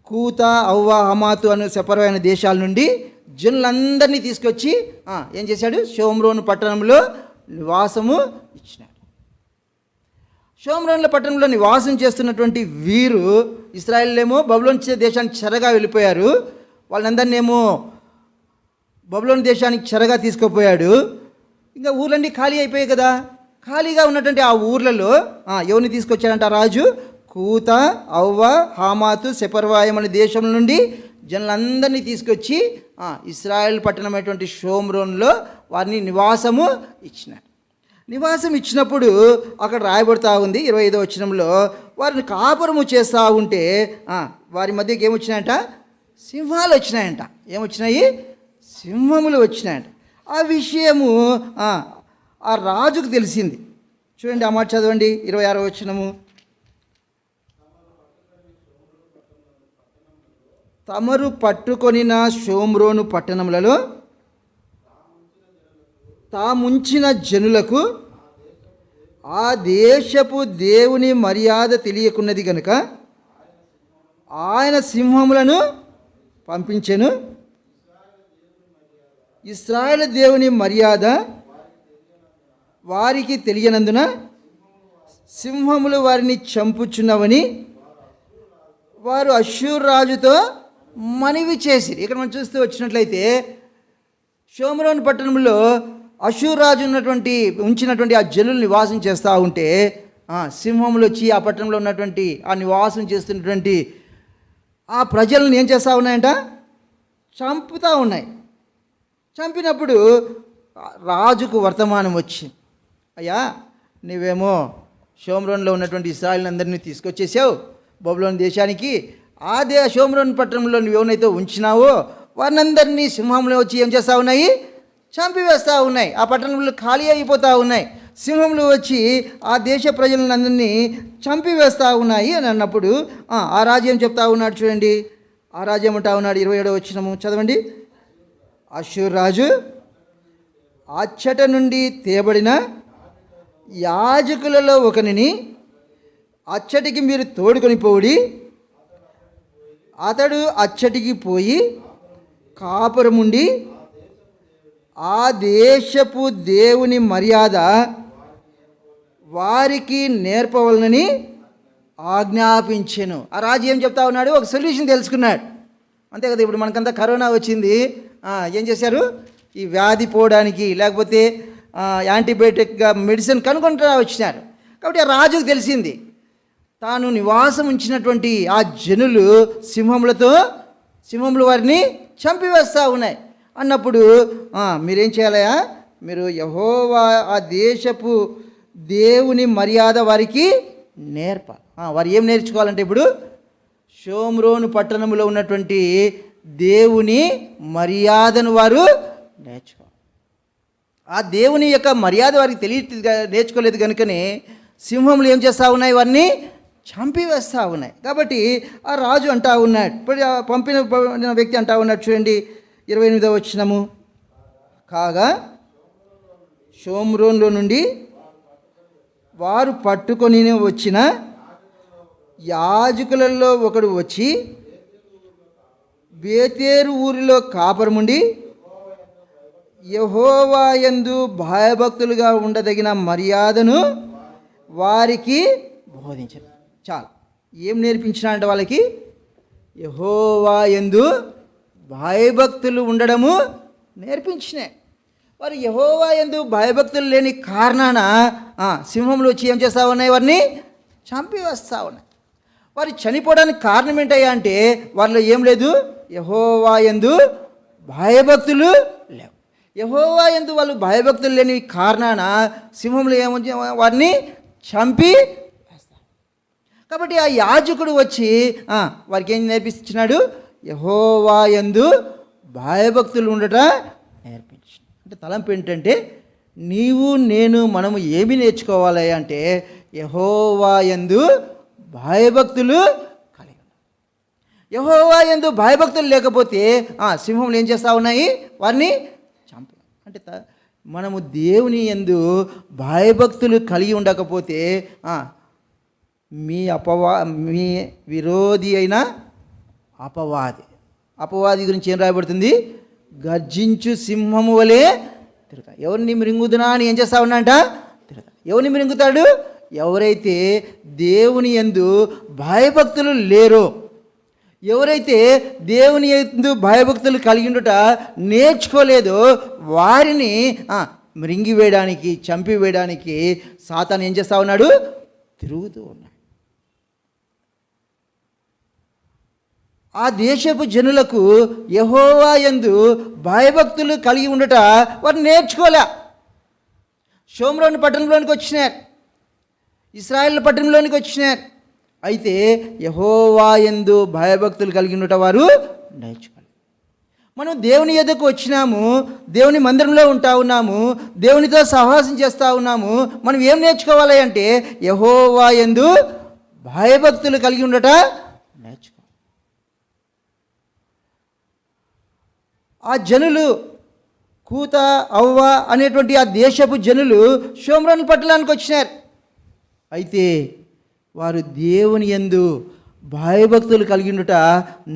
కూత, అవ్వ, హమాతు అను సెపరమైన దేశాల నుండి జనులందరినీ తీసుకొచ్చి ఏం చేశాడు? షోమ్రోను పట్టణంలో నివాసము ఇచ్చినాడు. షోమ్రోను పట్టణంలో నివాసం చేస్తున్నటువంటి వీరు ఇశ్రాయేలేమో బబులోన్ దేశానికి చెరగా వెళ్ళిపోయారు. వాళ్ళందరినీ ఏమో బబులోన్ దేశానికి చెరగా తీసుకుపోయాడు. ఇంకా ఊర్లన్నీ ఖాళీ అయిపోయాయి కదా. ఖాళీగా ఉన్నటువంటి ఆ ఊర్లలో ఎవరిని తీసుకొచ్చాడంట రాజు? కూత, అవ్వ, హామాతు, సెపర్వాయం అనే దేశం నుండి జనులందరినీ తీసుకొచ్చి ఇశ్రాయేల్ పట్టణమైనటువంటి షోమ్రోన్లో వారిని నివాసము ఇచ్చినాడు. నివాసం ఇచ్చినప్పుడు అక్కడ రాయబడుతూ ఉంది 25వ వచనంలో, వారిని కాపురము చేస్తూ ఉంటే వారి మధ్యకి ఏమొచ్చినాయంట? సింహాలు వచ్చినాయంట. ఏమొచ్చినాయి? సింహములు వచ్చినాయంట. ఆ విషయము ఆ రాజుకు తెలిసింది. చూడండి, ఆ మాట చదవండి, 26వ వచనము. తమరు పట్టుకొనిన షోమ్రోను పట్టణములలో తాముంచిన జనులకు ఆ దేశపు దేవుని మర్యాద తెలియకున్నది గనుక ఆయన సింహములను పంపించెను. ఇశ్రాయేలు దేవుని మర్యాద వారికి తెలియనందున సింహములు వారిని చంపుచున్నవని వారు అష్షూరు రాజుతో మనవి చేసిరి. ఇక్కడ మనం చూస్తూ వచ్చినట్లయితే షోమ్రోను పట్టణంలో అష్షూరు రాజు ఉంచినటువంటి ఆ జనులు నివాసం చేస్తూ ఉంటే సింహములు వచ్చి ఆ పట్టణంలో ఉన్నటువంటి ఆ నివాసం చేస్తున్నటువంటి ఆ ప్రజలను ఏం చేస్తూ ఉన్నాయంట? చంపుతూ ఉన్నాయి. చంపినప్పుడు రాజుకు వర్తమానం వచ్చింది, అయ్యా నువ్వేమో షోమ్రోన్లో ఉన్నటువంటి ఇశ్రాయేలునందరినీ తీసుకొచ్చేసావు బబులోను దేశానికి. షోమ్రోన్ పట్టణంలో నువ్వేమైతే ఉంచినావో వారినందరినీ సింహంలో వచ్చి ఏం చేస్తూ ఉన్నాయి? చంపివేస్తూ ఉన్నాయి. ఆ పట్టణంలో ఖాళీ అయిపోతూ ఉన్నాయి. సింహములు వచ్చి ఆ దేశ ప్రజలందరినీ చంపివేస్తూ ఉన్నాయి అని అన్నప్పుడు ఆ రాజు ఏం చెప్తా ఉన్నాడు చూడండి. ఆ రాజు ఏమంటా ఉన్నాడు? 27వ వచనము చదవండి. అష్షూరు రాజు అచ్చట నుండి తేబడిన యాజకులలో ఒకనిని అచ్చటికి మీరు తోడుకొని పోవుడి. అతడు అచ్చటికి పోయి కాపురముండి ఆ దేశపు దేవుని మర్యాద వారికి నేర్పవలనని ఆజ్ఞాపించెను. ఆ రాజు ఏం చెప్తా ఉన్నాడు? ఒక సొల్యూషన్ తెలుసుకున్నాడు. అంతే కదా, ఇప్పుడు మనకంతా కరోనా వచ్చింది. ఏం చేశారు? ఈ వ్యాధి పోవడానికి లేకపోతే యాంటీబయాటిక్గా మెడిసిన్ కనుక్కుంటూ వచ్చినారు. కాబట్టి ఆ రాజుకు తెలిసింది తాను నివాసం ఉంచినటువంటి ఆ జనులు సింహములు వారిని చంపివేస్తూ ఉన్నాయి అన్నప్పుడు మీరేం చేయాలయా? మీరు యెహోవా ఆ దేశపు దేవుని మర్యాద వారికి వారు ఏం నేర్చుకోవాలంటే ఇప్పుడు షోమ్రోను పట్టణంలో ఉన్నటువంటి దేవుని మర్యాదను వారు నేర్చుకోవాలి. ఆ దేవుని యొక్క మర్యాద వారికి నేర్చుకోలేదు కనుకనే సింహములు ఏం చేస్తూ ఉన్నాయి? వారిని చంపివేస్తూ ఉన్నాయి. కాబట్టి ఆ రాజు అంటా ఉన్నాడు, ఇప్పుడు పంపిన వ్యక్తి అంటా ఉన్నాడు చూడండి 28వ వచనము. కాగా షోమ్రోన్లో నుండి వారు పట్టుకొని వచ్చిన యాజకులలో ఒకడు వచ్చి బేతేరు ఊరిలో కాపురముండి యెహోవా యందు భయభక్తులుగా ఉండదగిన మర్యాదను వారికి బోధించారు. చాలు. ఏం నేర్పించినాడంటే వాళ్ళకి? యెహోవా యందు భయభక్తులు ఉండడము నేర్పించినాయి. వారు యెహోవా యందు భయభక్తులు లేని కారణాన సింహములు వచ్చి ఏం చేస్తూ ఉన్నాయి? వారిని చంపివేస్తూ ఉన్నాయి. వారు చనిపోవడానికి కారణం ఏంటయ్యా అంటే వారిలో ఏం లేదు? యెహోవా యందు భయభక్తులు లేవు. యెహోవా యందు వాళ్ళు భయభక్తులు లేని కారణాన సింహములు ఏమొచ్చి వారిని చంపి వేస్తారు. కాబట్టి ఆ యాజకుడు వచ్చి వారికి ఏం నేర్పించినాడు? యెహోవా యందు భయభక్తులు ఉండట నేర్పించు. అంటే తలంపు ఏంటంటే మనము ఏమి నేర్చుకోవాలి అంటే యెహోవా యందు భయభక్తులు కలిగి ఉండాలి. యెహోవా యందు భయభక్తులు లేకపోతే సింహములు ఏం చేస్తూ ఉన్నాయి? వారిని చంప. అంటే మనము దేవుని యందు భయభక్తులు కలిగి ఉండకపోతే మీ విరోధి అయిన అపవాది గురించి ఏం రాయబడుతుంది? గర్జించు సింహము వలె తిరుగుతా. ఎవరిని మృంగుదునా అని ఏం చేస్తా ఉన్నాంట? తిరుగుతా. ఎవరిని మృంగుతాడు? ఎవరైతే దేవుని యందు భయభక్తులు లేరో, ఎవరైతే దేవుని యందు భయభక్తులు కలిగి ఉండుట నేర్చుకోలేదో వారిని మృంగివేయడానికి, చంపివేయడానికి సాతాను ఏం చేస్తూ ఉన్నాడు? తిరుగుతూ ఉన్నాడు. ఆ దేశపు జనులకు యెహోవా యందు భయభక్తులు కలిగి ఉండట వారు నేర్చుకోలే. షోమ్రోను పట్టణంలోనికి వచ్చినారు, ఇశ్రాయేలు పట్టణంలోనికి వచ్చినారు. అయితే యెహోవా యందు భయభక్తులు కలిగి ఉండట వారు నేర్చుకోవాలి. మనం దేవుని యొద్దకు వచ్చినాము, దేవుని మందిరంలో ఉంటా ఉన్నాము, దేవునితో సహవాసం చేస్తూ ఉన్నాము. మనం ఏం నేర్చుకోవాలి అంటే యెహోవా యందు భయభక్తులు కలిగి ఉండట నేర్చుకోవాలి. ఆ జనులు కూత అవ్వ అనేటువంటి ఆ దేశపు జనులు షోమ్రోను పట్టణానికి వచ్చినారు. అయితే వారు దేవుని యందు భయభక్తులు కలిగి ఉండుట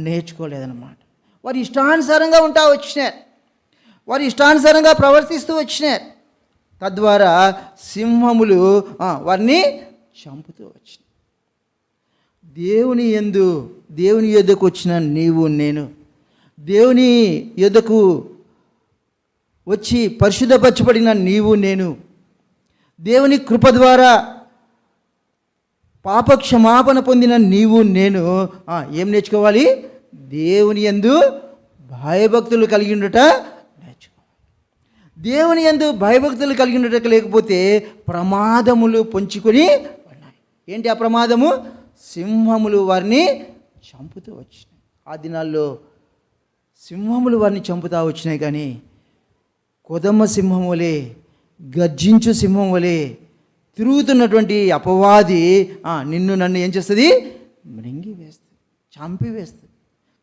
నేర్చుకోలేదన్నమాట. వారు ఇష్టానుసారంగా ఉంటా వచ్చినారు, వారు ఇష్టానుసారంగా ప్రవర్తిస్తూ వచ్చినారు. తద్వారా సింహములు వారిని చంపుతూ వచ్చినాయి. దేవుని యొద్దకు వచ్చిన నీవు నేను, దేవుని యొద్దకు వచ్చి పరిశుద్ధపరచబడిన నీవు నేను, దేవుని కృప ద్వారా పాప క్షమాపణ పొందిన నీవు నేను ఏం నేర్చుకోవాలి? దేవుని యందు భయభక్తులు కలిగి ఉండుట నేర్చుకోవాలి. దేవుని యందు భయభక్తులు కలిగి ఉండటం లేకపోతే ప్రమాదములు పొంచుకొని ఉన్నాయి. ఏంటి ఆ ప్రమాదము? సింహములు వారిని చంపుతూ వచ్చినాయి. ఆ దినాల్లో సింహములు వారిని చంపుతూ వచ్చినాయి, కానీ కొదమ సింహం వలె, గర్జించు సింహం వలె తిరుగుతున్నటువంటి అపవాది నిన్ను నన్ను ఏం చేస్తుంది? మృంగి వేస్తుంది, చంపివేస్తుంది.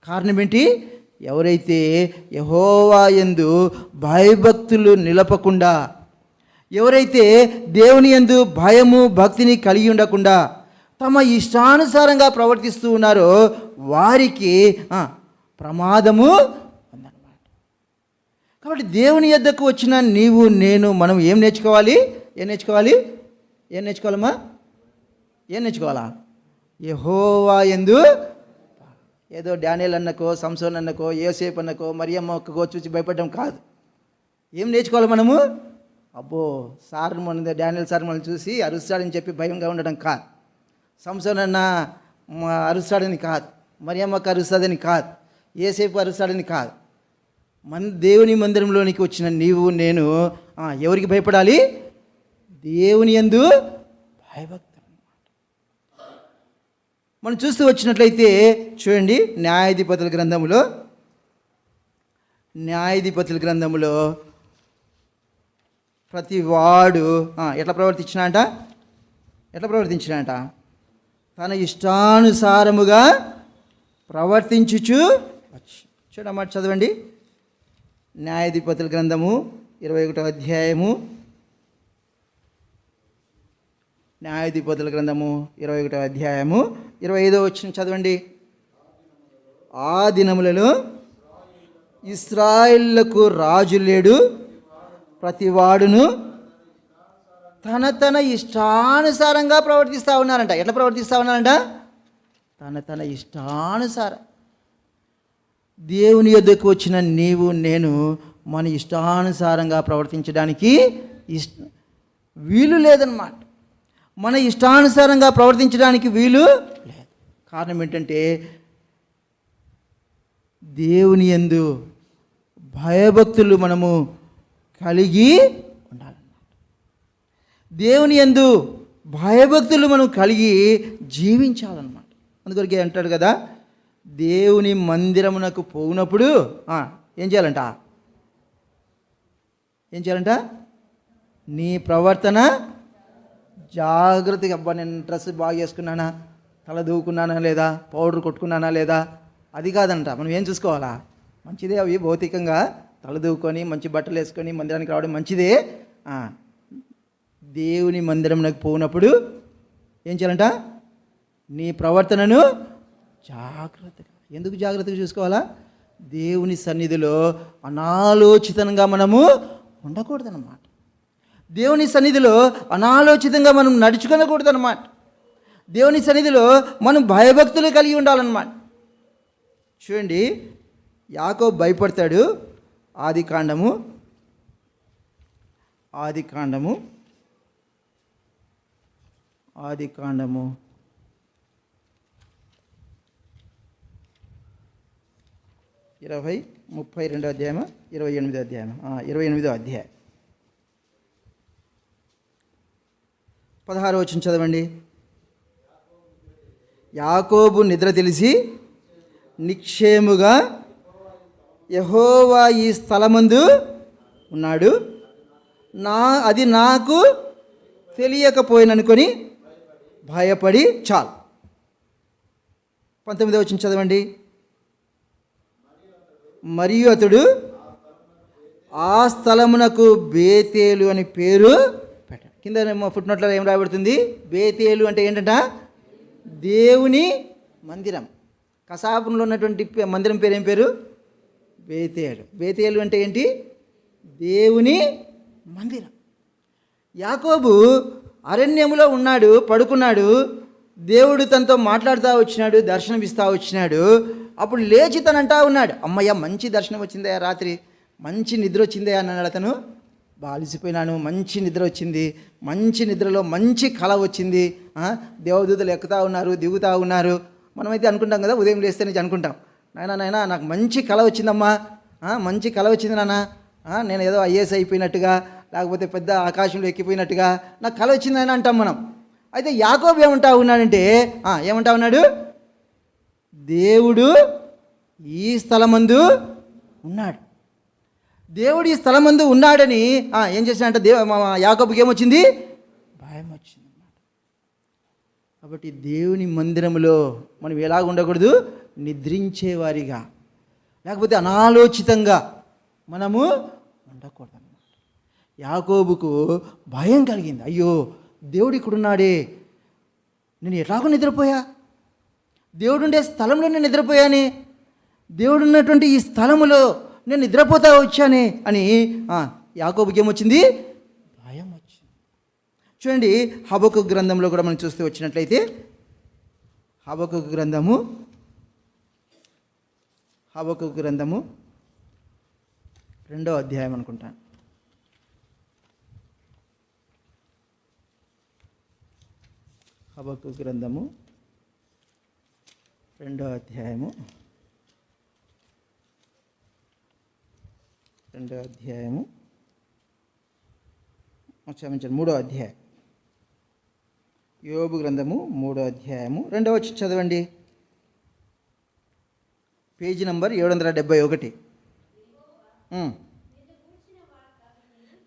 కారణం ఏంటి? ఎవరైతే యెహోవా యందు భయభక్తులు నిలపకుండా, ఎవరైతే దేవుని యందు భయము భక్తిని కలిగి ఉండకుండా తమ ఇష్టానుసారంగా ప్రవర్తిస్తూ ఉన్నారో వారికి ప్రమాదము ఉందన్నమాట. కాబట్టి దేవుని యొద్దకు వచ్చిన నీవు నేను మనం ఏం నేర్చుకోవాలి? ఏం నేర్చుకోవాలమ్మా? ఏం నేర్చుకోవాలా? యెహోవా యందు, ఏదో డానియేల్ అన్నకో, సంసోన్ అన్నకో, యోసేపు అన్నకో, మరియమ్మ ఒక్కకో చూసి భయపడడం కాదు. ఏం నేర్చుకోవాలి మనము? అబ్బో సార్ మన డానియేల్ సార్ మనల్ని చూసి అరుస్తాడని చెప్పి భయంగా ఉండడం కాదు. సంసోన్ అన్న అరుస్తాడని కాదు, మరియమ్మకు అరుస్తాడని కాదు, యోసేపు అరుస్తాడని కాదు. దేవుని మందిరంలోనికి వచ్చిన నీవు నేను ఎవరికి భయపడాలి? దేవుని యందు భయభక్తులు. మనం చూస్తూ వచ్చినట్లయితే చూడండి, న్యాయాధిపతుల గ్రంథములో ప్రతి వాడు ఎట్లా ప్రవర్తించినాడంట? తన ఇష్టానుసారముగా ప్రవర్తించుచు వచ్చి. చూడమాట, చదవండి. న్యాయాధిపతుల గ్రంథము 21వ అధ్యాయము, న్యాయాధిపతుల గ్రంథము 21వ అధ్యాయము 25వ వచనం చదవండి. ఆ దినములలో ఇశ్రాయేలుకు రాజు లేడు, ప్రతివాడును తన ఇష్టానుసారంగా ప్రవర్తిస్తూ ఉన్నారంట. ఎట్లా ప్రవర్తిస్తూ ఉన్నారంట? తన ఇష్టానుసారం. దేవుని యొద్దకు వచ్చిన నీవు నేను మన ఇష్టానుసారంగా ప్రవర్తించడానికి వీలు లేదన్నమాట. మన ఇష్టానుసారంగా ప్రవర్తించడానికి వీలు లేదు. కారణం ఏంటంటే దేవుని యందు భయభక్తులు మనము కలిగి ఉండాలన్నమాట. దేవుని యందు భయభక్తులు మనం కలిగి జీవించాలన్నమాట. అందుకొరకే అంటాడు కదా, దేవుని మందిరమునకు పోయినప్పుడు ఏం చేయాలంట? నీ ప్రవర్తన జాగ్రత్తగా, అబ్బా నేను డ్రెస్ బాగా వేసుకున్నానా, తల దూకున్నానా లేదా, పౌడర్ కొట్టుకున్నానా లేదా, అది కాదంట. మనం ఏం చూసుకోవాలా? మంచిదే, అవి భౌతికంగా తల దూకొని మంచి బట్టలు వేసుకొని మందిరానికి రావడం మంచిదే. దేవుని మందిరంలోకి పోయినప్పుడు ఏం చేయాలంట? నీ ప్రవర్తనను జాగ్రత్తగా. ఎందుకు జాగ్రత్తగా చూసుకోవాలా? దేవుని సన్నిధిలో అనాలోచితంగా మనము ఉండకూడదన్నమాట. దేవుని సన్నిధిలో అనాలోచితంగా మనం నడుచుకోకూడదన్నమాట. దేవుని సన్నిధిలో మనం భయభక్తులు కలిగి ఉండాలన్నమాట. చూడండి, యాకోబు భయపడతాడు. ఆది కాండము 32వ అధ్యాయము 28వ అధ్యాయం 28వ అధ్యాయం 16వ వచనం చదవండి. యాకోబు నిద్ర తెలిసి నిక్షేముగా యెహోవా ఈ స్థలమందు ఉన్నాడు, అది నాకు తెలియకపోయిననుకొని భయపడి. చాలు. 19వ వచనం చదవండి. మరియు అతడు ఆ స్థలమునకు బేతేలు అని పేరు పెట్టాడు. కింద ఫుట్ నోట్లో ఏం రాబడుతుంది? బేతేలు అంటే ఏంటంట? దేవుని మందిరం. కసాపురంలో ఉన్నటువంటి మందిరం పేరు ఏం పేరు? బేతేలు. బేతేలు అంటే ఏంటి? దేవుని మందిరం. యాకోబు అరణ్యములో ఉన్నాడు, పడుకున్నాడు. దేవుడు తనతో మాట్లాడుతూ వచ్చినాడు, దర్శనమిస్తూ వచ్చినాడు. అప్పుడు లేచి తనంటా ఉన్నాడు, అమ్మయ్య మంచి దర్శనం వచ్చిందయ్యా, రాత్రి మంచి నిద్ర వచ్చిందయ్యా అన్నాడు. అతను బాలిసిపోయినాను, మంచి నిద్ర వచ్చింది, మంచి నిద్రలో మంచి కళ వచ్చింది, దేవదూతలు ఎక్కుతూ ఉన్నారు, దిగుతూ ఉన్నారు. మనమైతే అనుకుంటాం కదా, ఉదయం లేస్తే నుంచి అనుకుంటాం, నాయనా నాకు మంచి కళ వచ్చిందమ్మా, మంచి కళ వచ్చింది నాన్న, నేను ఏదో ఐఏఎస్ అయిపోయినట్టుగా, లేకపోతే పెద్ద ఆకాశంలో ఎక్కిపోయినట్టుగా నాకు కళ వచ్చిందని అంటాం మనం. అయితే యాకోబు ఏమంటా ఉన్నాడంటే, ఏమంటా ఉన్నాడు? దేవుడు ఈ స్థలమందు ఉన్నాడు. దేవుడు ఈ స్థలమందు ఉన్నాడని ఏం చేశాడంటే, యాకోబుకి ఏమొచ్చింది? భయం వచ్చింది అన్నమాట. కాబట్టి దేవుని మందిరంలో మనం ఎలాగ ఉండకూడదు? నిద్రించేవారిగా, లేకపోతే అనాలోచితంగా మనము ఉండకూడదు అన్నమాట. యాకోబుకు భయం కలిగింది. అయ్యో దేవుడు ఇక్కడున్నాడే, నేను ఎలాగో నిద్రపోయా, దేవుడు ఉండే స్థలంలో నేను నిద్రపోయానే, దేవుడు ఉన్నటువంటి ఈ స్థలములో నేను నిద్రపోతా వచ్చానే అని యాకోబుకి ఏమొచ్చింది? భయం వచ్చింది. చూడండి, హబక్కు గ్రంథంలో కూడా మనం చూస్తూ వచ్చినట్లయితే, హబక్కు గ్రంథము 2వ అధ్యాయం అనుకుంటాను. హబక్కు గ్రంథము 2వ అధ్యాయము 3వ అధ్యాయం. యోబు గ్రంథము 3వ అధ్యాయము 2వ వచ్చి చదవండి. Page number 771.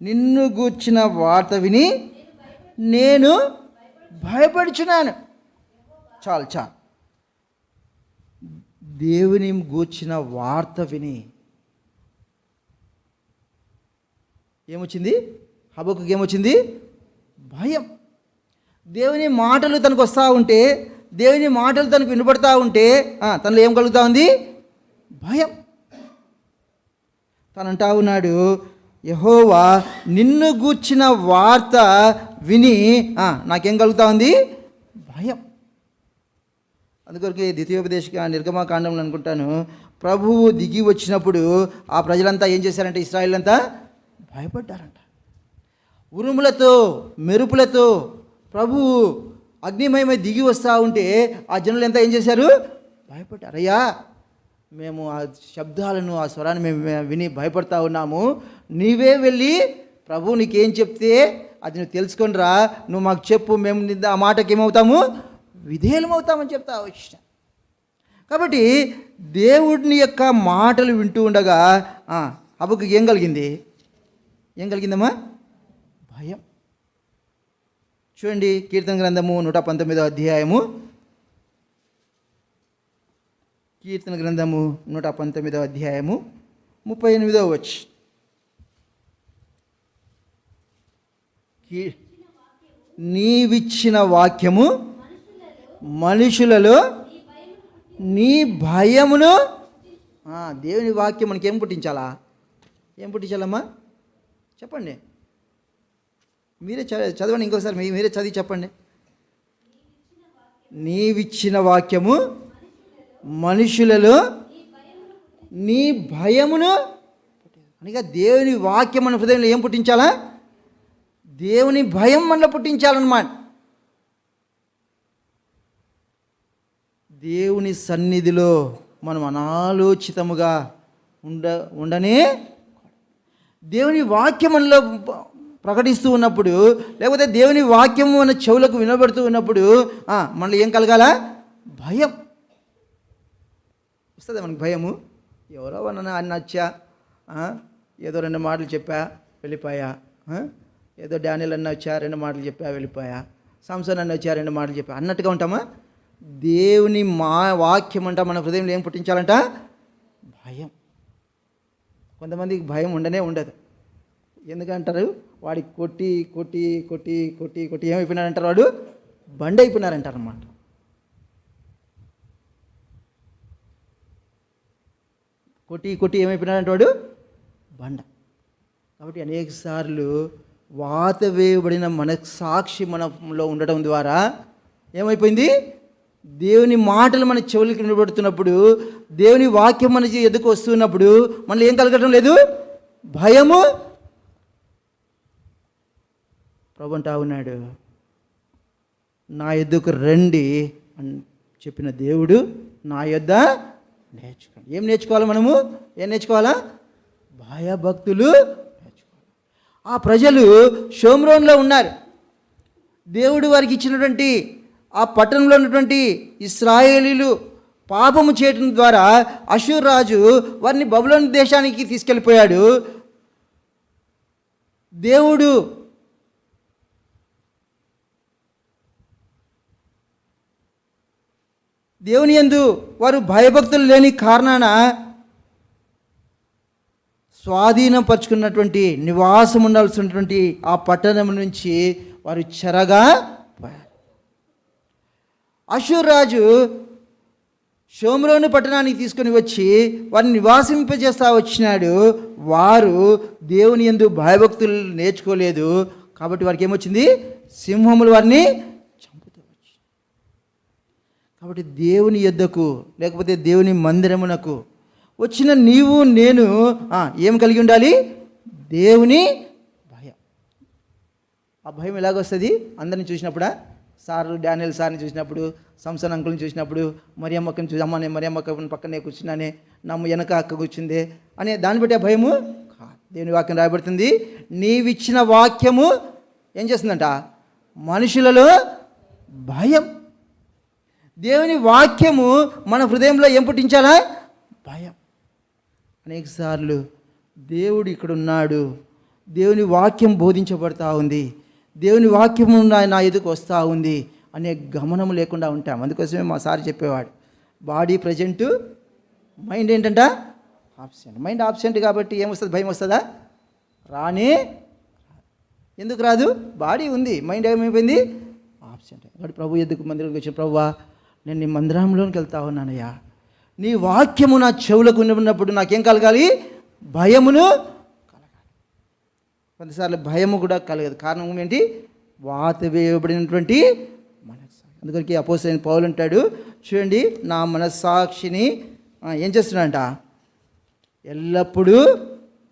నిన్ను గూర్చిన వార్త విని నేను భయపడుచున్నాను. చాలు. దేవుని గూర్చిన వార్త విని ఏమొచ్చింది? హబక్కుకి ఏమొచ్చింది? భయం. దేవుని మాటలు తనకు వస్తూ ఉంటే, దేవుని మాటలు తనకు వినపడతా ఉంటే తనలో ఏం కలుగుతూ ఉంది? భయం. తనంటా ఉన్నాడు, యెహోవా నిన్ను గూర్చిన వార్త విని నాకేం కలుగుతూ ఉంది? భయం. అందుకొరకు ద్వితీయోపదేశ నిర్గమకాండంలో అనుకుంటాను, ప్రభువు దిగి వచ్చినప్పుడు ఆ ప్రజలంతా ఏం చేశారంటే, ఇశ్రాయేల్ అంతా భయపడ్డారంట. ఉరుములతో మెరుపులతో ప్రభువు అగ్నిమయమై దిగి వస్తూ ఉంటే ఆ జనులు ఎంత ఏం చేశారు? భయపడ్డారు. అయ్యా మేము ఆ శబ్దాలను, ఆ స్వరాన్ని మేము విని భయపడతా ఉన్నాము, నీవే వెళ్ళి ప్రభువు నీకేం చెప్తే అది నువ్వు తెలుసుకొని రా, నువ్వు మాకు చెప్పు, మేము ఆ మాటకి ఏమవుతాము? విధేయులమవుతామని చెప్తా వచ్చిన. కాబట్టి దేవుడిని యొక్క మాటలు వింటూ ఉండగా హబక్కుకి ఏం కలిగిందమ్మా? భయం. చూడండి, కీర్తన గ్రంథము 119వ అధ్యాయము, కీర్తన గ్రంథము 119వ అధ్యాయము 38వ వచ్చి, నీవిచ్చిన వాక్యము మనుషులలో నీ భయమును. దేవుని వాక్యం మనకి ఏం పుట్టించాలమ్మా? చెప్పండి, మీరే చదవండి ఇంకోసారి, మీరే చదివి చెప్పండి. నీవిచ్చిన వాక్యము మనుషులలో నీ భయమును. అనగా దేవుని వాక్యం మన హృదయంలో ఏం పుట్టించాలా? దేవుని భయం మనలో పుట్టించాలన్నమాట. దేవుని సన్నిధిలో మనం అనాలోచితముగా ఉండనే, దేవుని వాక్యం మనలో ప్రకటిస్తూ ఉన్నప్పుడు, లేకపోతే దేవుని వాక్యం మన చెవులకు వినబడుతూ ఉన్నప్పుడు మనలో ఏం కలగాల? భయం వస్తుంది. మనకు భయము. ఎవరో అన్నొచ్చా, ఏదో 2 మాటలు చెప్పా వెళ్ళిపోయా, ఏదో డానియల్ అన్న వచ్చా 2 మాటలు చెప్పా వెళ్ళిపోయా, సంసోన్ అన్న వచ్చా 2 మాటలు చెప్పా అన్నట్టుగా ఉంటామా? దేవుని వాక్యం అంట మన హృదయంలో ఏం పుట్టించాలంట? భయం. కొంతమందికి భయం ఉండదు. ఎందుకంటారు? వాడికి కొట్టి కొట్టి కొట్టి కొట్టి కొట్టి ఏమైపోయినారంటారు? వాడు బండి అయిపోయినారంటారు అన్నమాట. కొట్టి కొట్టి ఏమైపోయినాడంటే వాడు బండ. కాబట్టి అనేక సార్లు వాత వేయబడిన మన సాక్షి మనలో ఉండటం ద్వారా ఏమైపోయింది? దేవుని మాటలు మన చెవులకి వినబడుతున్నప్పుడు, దేవుని వాక్యం మన ఎదుకు వస్తున్నప్పుడు మనలో ఏం కలగటం లేదు? భయము. ప్రభు అంటా ఉన్నాడు, నా యొద్దకు రండి అని చెప్పిన దేవుడు నా యొద్ద నేర్చుకోండి. ఏం నేర్చుకోవాలి మనము? ఏం నేర్చుకోవాలా? భయభక్తులు నేర్చుకోవాలి. ఆ ప్రజలు షోమ్రోన్లో ఉన్నారు. దేవుడు వారికి ఇచ్చినటువంటి ఆ పట్టణంలో ఉన్నటువంటి ఇశ్రాయేలీలు పాపము చేయటం ద్వారా అషూర్ రాజు వారిని బబులోను దేశానికి తీసుకెళ్ళిపోయాడు. దేవుని యందు వారు భయభక్తులు లేని కారణాన స్వాధీనపరుచుకున్నటువంటి నివాసం ఉండాల్సినటువంటి ఆ పట్టణం నుంచి వారు చెరగా పోయారు. అషూర్ రాజు షోమ్రోను పట్టణానికి తీసుకొని వచ్చి వారిని నివాసింపజేస్తా వచ్చినాడు. వారు దేవుని యందు భయభక్తులు నేర్చుకోలేదు. కాబట్టి వారికి ఏమొచ్చింది? సింహములు వారిని చంపుతూ వచ్చి. కాబట్టి దేవుని యొద్దకు లేకపోతే దేవుని మందిరమునకు వచ్చిన నీవు నేను ఏం కలిగి ఉండాలి? దేవుని భయం. ఆ భయం ఎలాగొస్తుంది? అందరిని చూసినప్పుడా? డానియల్ సార్ని చూసినప్పుడు, సంసన్ అంకుల్ని చూసినప్పుడు, మరియమ్మక్కని చూసి, అమ్మ నేను మరియమ్మక్క పక్కనే కూర్చున్నానే, నమ్మ వెనక అక్క కూర్చుందే అనే దాన్ని బట్టి ఆ భయము కాదు. దేవుని వాక్యం రాయబడుతుంది, నీవిచ్చిన వాక్యము ఏం చేస్తుందంట? మనుషులలో భయం. దేవుని వాక్యము మన హృదయంలో ఏం పుట్టించాలా? భయం. అనేక సార్లు దేవుడు ఇక్కడ ఉన్నాడు, దేవుని వాక్యం బోధించబడతా ఉంది, దేవుని వాక్యము నా ఎదుకు వస్తూ ఉంది అనే గమనం లేకుండా ఉంటాం. అందుకోసమే మా సార్ చెప్పేవాడు, బాడీ ప్రజెంటు, మైండ్ ఏంటంట ఆబ్సెంట్. మైండ్ ఆబ్సెంట్ కాబట్టి ఏమొస్తుంది? భయం వస్తుందా? రానే. ఎందుకు రాదు? బాడీ ఉంది, మైండ్ ఏమైపోయింది? ఆబ్సెంట్. కాబట్టి ప్రభు ఎద్దుకు మందిరంలోకి వచ్చిన, ప్రభువా నేను నీ మందిరంలోకి వెళ్తా ఉన్నానయ్యా, నీ వాక్యము నా చెవులకు ఉన్నప్పుడు నాకేం కలగాలి? భయమును కలగాలి. కొన్నిసార్లు భయము కూడా కలగదు. కారణం ఏంటి? వాత వేయబడినటువంటి మనస్సాక్షి. అందుకని అపోస్తలుడైన పౌలు అంటాడు, చూడండి, నా మనస్సాక్షిని ఏం చేస్తున్నాడంట? ఎల్లప్పుడూ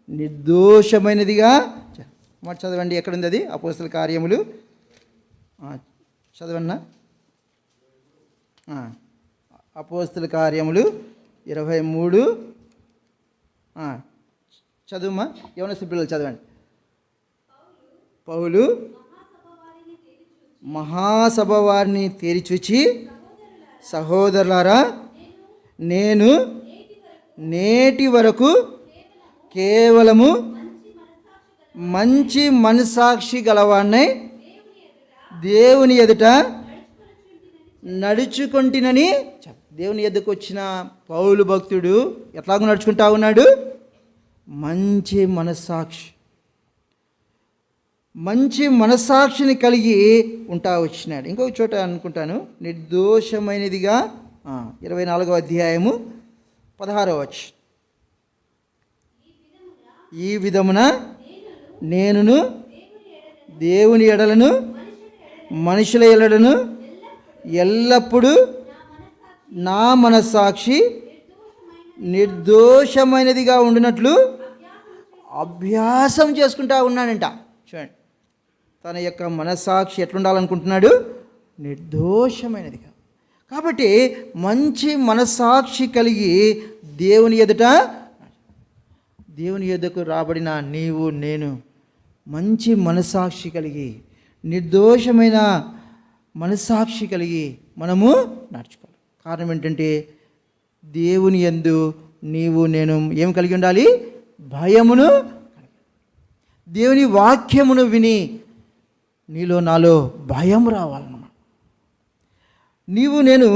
నిర్దోషమైనదిగా. మాట చదవండి, ఎక్కడుంది అది? అపోస్తల కార్యములు చదవన్నా. అపోస్తల కార్యములు 23 చదువుమా. యవనస్తు పిల్లలు చదవండి. పౌలు మహాసభ వారిని తేరిచూచి, సహోదరులారా, నేను నేటి వరకు కేవలము మంచి మనస్సాక్షి గలవాణ్ణై దేవుని ఎదుట నడుచుకుంటునని. దేవుని ఎదుకు వచ్చిన పౌలు భక్తుడు ఎట్లాగో నడుచుకుంటా ఉన్నాడు? మంచి మనస్సాక్షి, మంచి మనస్సాక్షిని కలిగి ఉంటా వచ్చినాడు. ఇంకొక చోట అనుకుంటాను, నిర్దోషమైనదిగా 24వ అధ్యాయము 16వ వచనం, ఈ విధమున నేనును దేవుని ఎడలను మనుషుల ఎడలను ఎల్లప్పుడూ నా మనస్సాక్షి నిర్దోషమైనదిగా ఉండినట్లు అభ్యాసం చేసుకుంటా ఉన్నానంట. చూడండి, తన యొక్క మనస్సాక్షి ఎట్లుండాలనుకుంటున్నాడు? నిర్దోషమైనదిగా. కాబట్టి మంచి మనస్సాక్షి కలిగి దేవుని ఎదుటకు రాబడిన నీవు నేను మంచి మనస్సాక్షి కలిగి, నిర్దోషమైన మనస్సాక్షి కలిగి మనము నడుచుకోవాలి. కారణం ఏంటంటే దేవుని యందు నీవు నేను ఏం కలిగి ఉండాలి? భయమును. దేవుని వాక్యమును విని నీలో నాలో భయం రావాలన్నమాట. నీవు నేను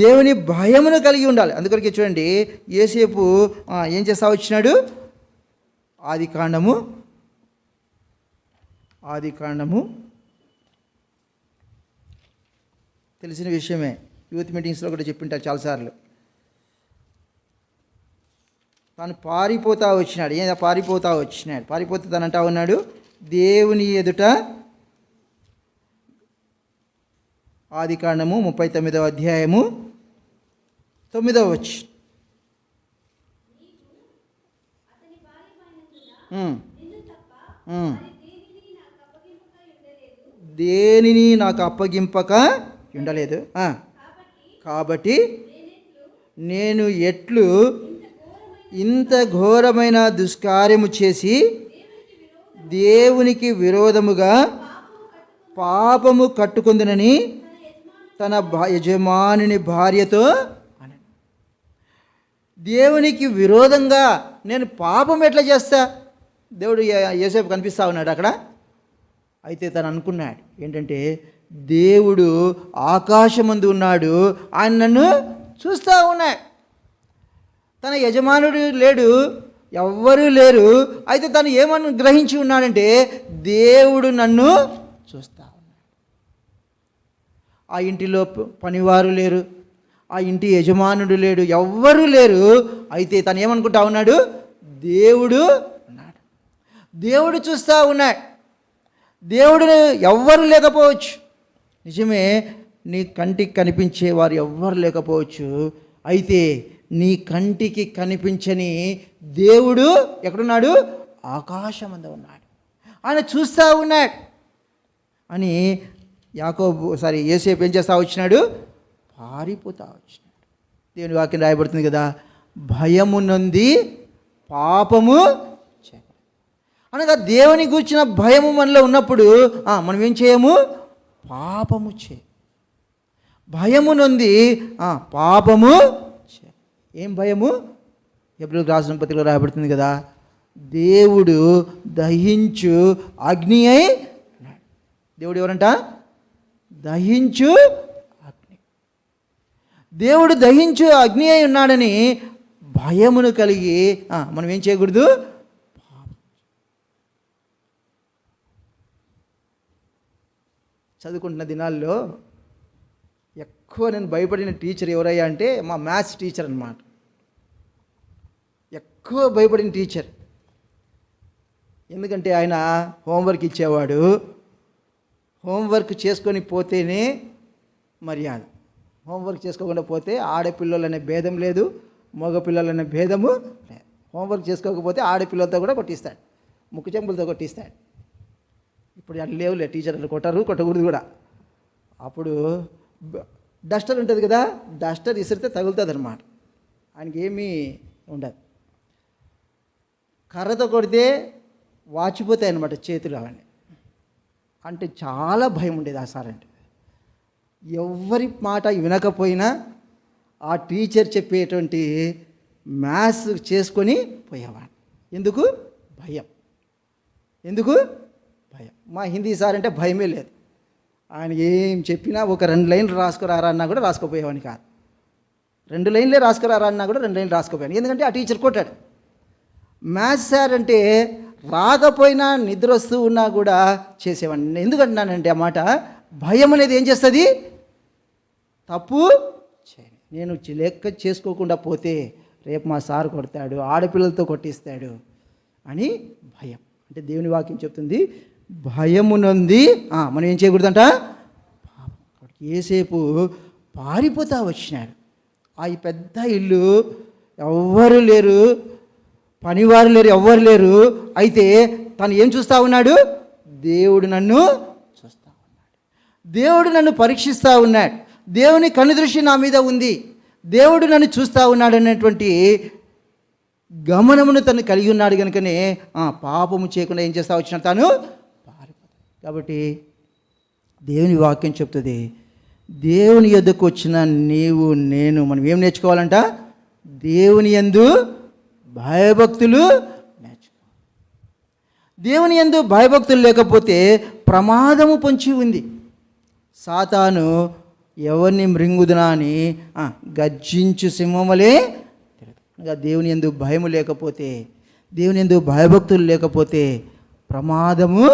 దేవుని భయమును కలిగి ఉండాలి. అందుకొరకే చూడండి, యోసేపు ఏం చేస్తా వచ్చినాడు? ఆదికాండము ఆదికాండము తెలిసిన విషయమే, యూత్ మీటింగ్స్లో కూడా చెప్పింటారు చాలాసార్లు. తాను పారిపోతా వచ్చినాడు తనంటా ఉన్నాడు దేవుని ఎదుట. ఆదికాండము 39వ అధ్యాయము 9వ వచనం. దేనిని నాకు అప్పగింపక ఉండలేదు. కాబట్టి నేను ఎట్లు ఇంత ఘోరమైన దుష్కార్యము చేసి దేవునికి విరోధముగా పాపము కట్టుకుందునని తన యజమానుని భార్యతో, దేవునికి విరోధంగా నేను పాపం ఎట్లా చేస్తా? దేవుడు యోసేపు కనిపిస్తూ ఉన్నాడు అక్కడ. అయితే తను అనుకున్నాడు ఏంటంటే, దేవుడు ఆకాశమందు ఉన్నాడు, ఆయన నన్ను చూస్తూ ఉన్నాడు. తన యజమానుడు లేడు, ఎవ్వరూ లేరు. అయితే తను ఏమని గ్రహించి ఉన్నాడంటే, దేవుడు నన్ను చూస్తూ ఉన్నాడు. ఆ ఇంటిలో పనివారు లేరు, ఆ ఇంటి యజమానుడు లేడు, ఎవ్వరూ లేరు. అయితే తను ఏమనుకుంటా ఉన్నాడు, దేవుడు ఉన్నాడు, దేవుడు చూస్తూ ఉన్నాడు. దేవుడు ఎవ్వరు లేకపోవచ్చు, నిజమే, నీ కంటికి కనిపించే వారు ఎవ్వరు లేకపోవచ్చు. అయితే నీ కంటికి కనిపించని దేవుడు ఎక్కడున్నాడు? ఆకాశమందు ఉన్నాడు, ఆయన చూస్తూ ఉన్నాడు అని యోసేపు ఏం చేస్తూ వచ్చినాడు? పారిపోతా వచ్చినాడు. దేవుని వాక్యం రాయబడుతుంది కదా, భయము నొంది పాపము అనగా దేవుని గూర్చిన భయము మనలో ఉన్నప్పుడు మనం ఏం చేయము? పాపము చే. భయము నొంది పాపము చే. ఏం భయము? హెబ్రీయులకు రాసిన పత్రికలో రాయబడుతుంది కదా, దేవుడు దహించు అగ్ని అయి. దేవుడు ఎవరంట? దహించు అగ్ని. దేవుడు దహించు అగ్ని అయి ఉన్నాడని భయమును కలిగి మనం ఏం చేయకూడదు? చదువుకుంటున్న దినాల్లో ఎక్కువ నేను భయపడిన టీచర్ ఎవరయ్యా అంటే మా మ్యాథ్స్ టీచర్ అన్నమాట. ఎక్కువ భయపడిన టీచర్. ఎందుకంటే ఆయన హోంవర్క్ ఇచ్చేవాడు, హోంవర్క్ చేసుకొని పోతేనే మర్యాద. హోంవర్క్ చేసుకోకుండా పోతే ఆడపిల్లలనే భేదం లేదు, మగపిల్లలనే భేదము లేదు. హోంవర్క్ చేసుకోకపోతే ఆడపిల్లలతో కూడా కొట్టిస్తాడు, ముక్కు చెంపులతో కొట్టిస్తాడు. ఇప్పుడు అట్లా లేవులే, టీచర్లు కొట్టకూడదు కూడా. అప్పుడు డస్టర్ ఉంటుంది కదా, డస్టర్ ఇసిరితే తగులుతుంది అనమాట, ఆయనకి ఏమీ ఉండదు. కర్రతో కొడితే వాచిపోతాయి అన్నమాట చేతులు అవన్నీ. అంటే చాలా భయం ఉండేది ఆ సార్ అంటే. ఎవరి మాట వినకపోయినా ఆ టీచర్ చెప్పేటువంటి మ్యాథ్స్ చేసుకొని పోయేవాడు. ఎందుకు? భయం. ఎందుకు? భయం. మా హిందీ సార్ అంటే భయమే లేదు. ఆయన ఏం చెప్పినా ఒక 2 లైన్లు రాసుకురారా అన్నా కూడా రాసుకోపోయేవాడిని కాదు. 2 లైన్లే రాసుకురారా అన్నా కూడా 2 లైన్లు రాసుకోపోయాను. ఎందుకంటే ఆ టీచర్ కొట్టాడు. మ్యాథ్స్ సార్ అంటే రాకపోయినా నిద్ర వస్తూ ఉన్నా కూడా చేసేవాడిని. ఎందుకంటున్నానంటే ఆ మాట, భయం అనేది ఏం చేస్తుంది? తప్పు చేయను. నేను లెక్క చేసుకోకుండా పోతే రేపు మా సార్ కొడతాడు, ఆడపిల్లలతో కొట్టిస్తాడు అని భయం. అంటే దేవుని వాక్యం చెప్తుంది, భయమునంది మనం ఏం చేయకూడదంట? యోసేపు పారిపోతా వచ్చినాడు. ఈ పెద్ద ఇల్లు, ఎవ్వరు లేరు, పనివారు లేరు, ఎవ్వరు లేరు. అయితే తను ఏం చూస్తూ ఉన్నాడు? దేవుడు నన్ను చూస్తూ ఉన్నాడు, దేవుడు నన్ను పరీక్షిస్తూ ఉన్నాడు, దేవుని కనుదృష్టి నా మీద ఉంది, దేవుడు నన్ను చూస్తూ ఉన్నాడు అనేటువంటి గమనమును తను కలిగి ఉన్నాడు. కనుకనే పాపము చేయకుండా ఏం చేస్తా వచ్చినాడు? తాను పారిపోతాడు. కాబట్టి దేవుని వాక్యం చెప్తుంది, దేవుని యొద్దకు వచ్చిన నీవు నేను మనం ఏం నేర్చుకోవాలంట? దేవుని యందు భయభక్తులు నేర్చుకోవాలి. దేవుని యందు భయభక్తులు లేకపోతే ప్రమాదము పొంచి ఉంది. సాతాను ఎవరిని మృంగుదునా అని గర్జించు సింహములే. దేవుని యందు భయము లేకపోతే, దేవుని యందు భయభక్తులు లేకపోతే ప్రమాదము.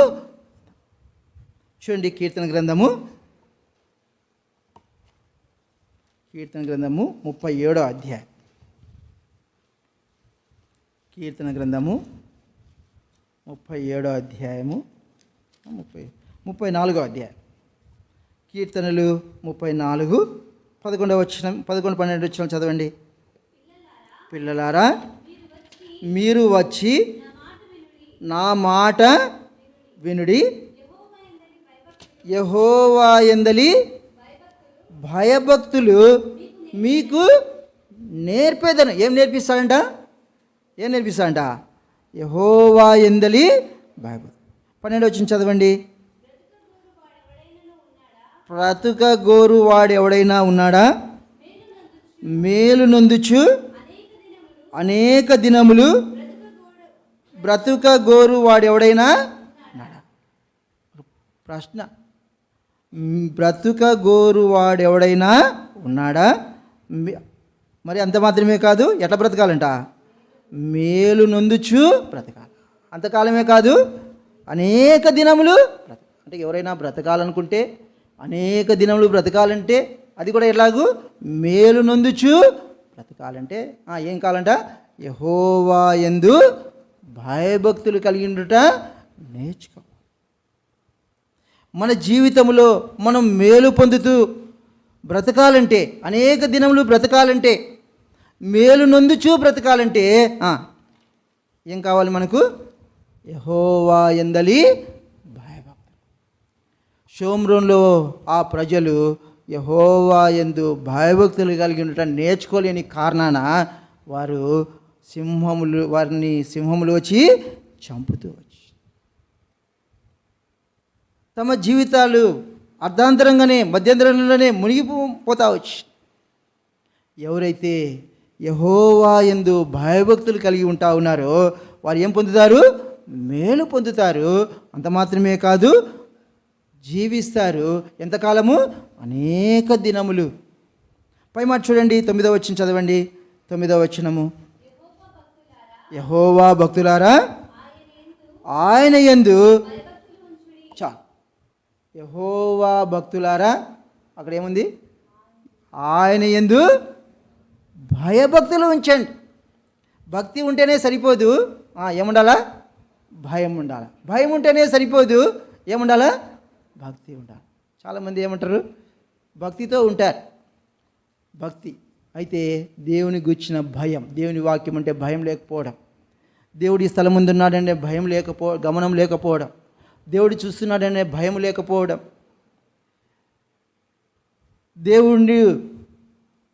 చూడండి కీర్తన గ్రంథము 37వ అధ్యాయం. కీర్తన గ్రంథము 37వ అధ్యాయము 34వ అధ్యాయం. కీర్తనలు 34 11 12 వచనం చదవండి. పిల్లలారా మీరు వచ్చి నా మాట వినుడి, యెహోవా యందలి భయభక్తులు మీకు నేర్పేదను. ఏం నేర్పిస్తాడంట? యెహోవా యందలి భయభక్తులు. 12 వచనం చదవండి. బ్రతుక గోరు వాడు ఎవడైనా ఉన్నాడా? మేలు నొందుచు అనేక దినములు బ్రతుక గోరు వాడు ఎవడైనా ఉన్నాడా? ప్రశ్న. బ్రతుక గోరు వాడు ఎవడైనా ఉన్నాడా? మరి అంత మాత్రమే కాదు, ఎట్లా బ్రతకాలంట? మేలు నొందుచు బ్రతకాలి. అంతకాలమే కాదు, అనేక దినములు అంటే ఎవరైనా బ్రతకాలనుకుంటే, అనేక దినములు బ్రతకాలంటే అది కూడా ఎలాగూ మేలు నొందుచు బ్రతకాలంటే ఏం కావాలంట? యెహోవా యందు భయభక్తులు కలిగి ఉండుట నేర్చుకో. మన జీవితంలో మనం మేలు పొందుతూ బ్రతకాలంటే, అనేక దినములు బ్రతకాలంటే, మేలు నొందుచూ బ్రతకాలంటే ఏం కావాలి మనకు? యెహోవా యందలి భయభక్తులు. షోమ్రోన్లో ఆ ప్రజలు యెహోవా యందు భయభక్తులు కలిగి ఉండటం నేర్చుకోలేని కారణాన వారిని సింహములు వచ్చి చంపుతూ వచ్చి తమ జీవితాలు అర్ధాంతరంగానే మధ్యంతరంలోనే మునిగిపోతా వచ్చి. ఎవరైతే యెహోవా యందు భయభక్తులు కలిగి ఉంటా ఉన్నారో వారు ఏం పొందుతారు? మేలు పొందుతారు. అంత మాత్రమే కాదు, జీవిస్తారు. ఎంతకాలము? అనేక దినములు. పై మాట చూడండి, 9వ వచనం చదవండి. 9వ వచనము. యెహోవా భక్తులారా ఆయన యందు యెహోవా భక్తులారా, అక్కడ ఏముంది? ఆయన యందు భయభక్తులు ఉంచండి. భక్తి ఉంటేనే సరిపోదు, ఏముండాలా? భయం ఉండాలి. భయం ఉంటేనే సరిపోదు, ఏముండాలా? భక్తి ఉండాలి. చాలామంది ఏమంటారు? భక్తితో ఉంటారు, భక్తి అయితే దేవుని గుర్చిన భయం, దేవుని వాక్యం అంటే భయం లేకపోవడం, దేవుడి స్థలం ముందు ఉన్నాడనే భయం గమనం లేకపోవడం, దేవుడు చూస్తున్నాడనే భయం లేకపోవడం, దేవుడు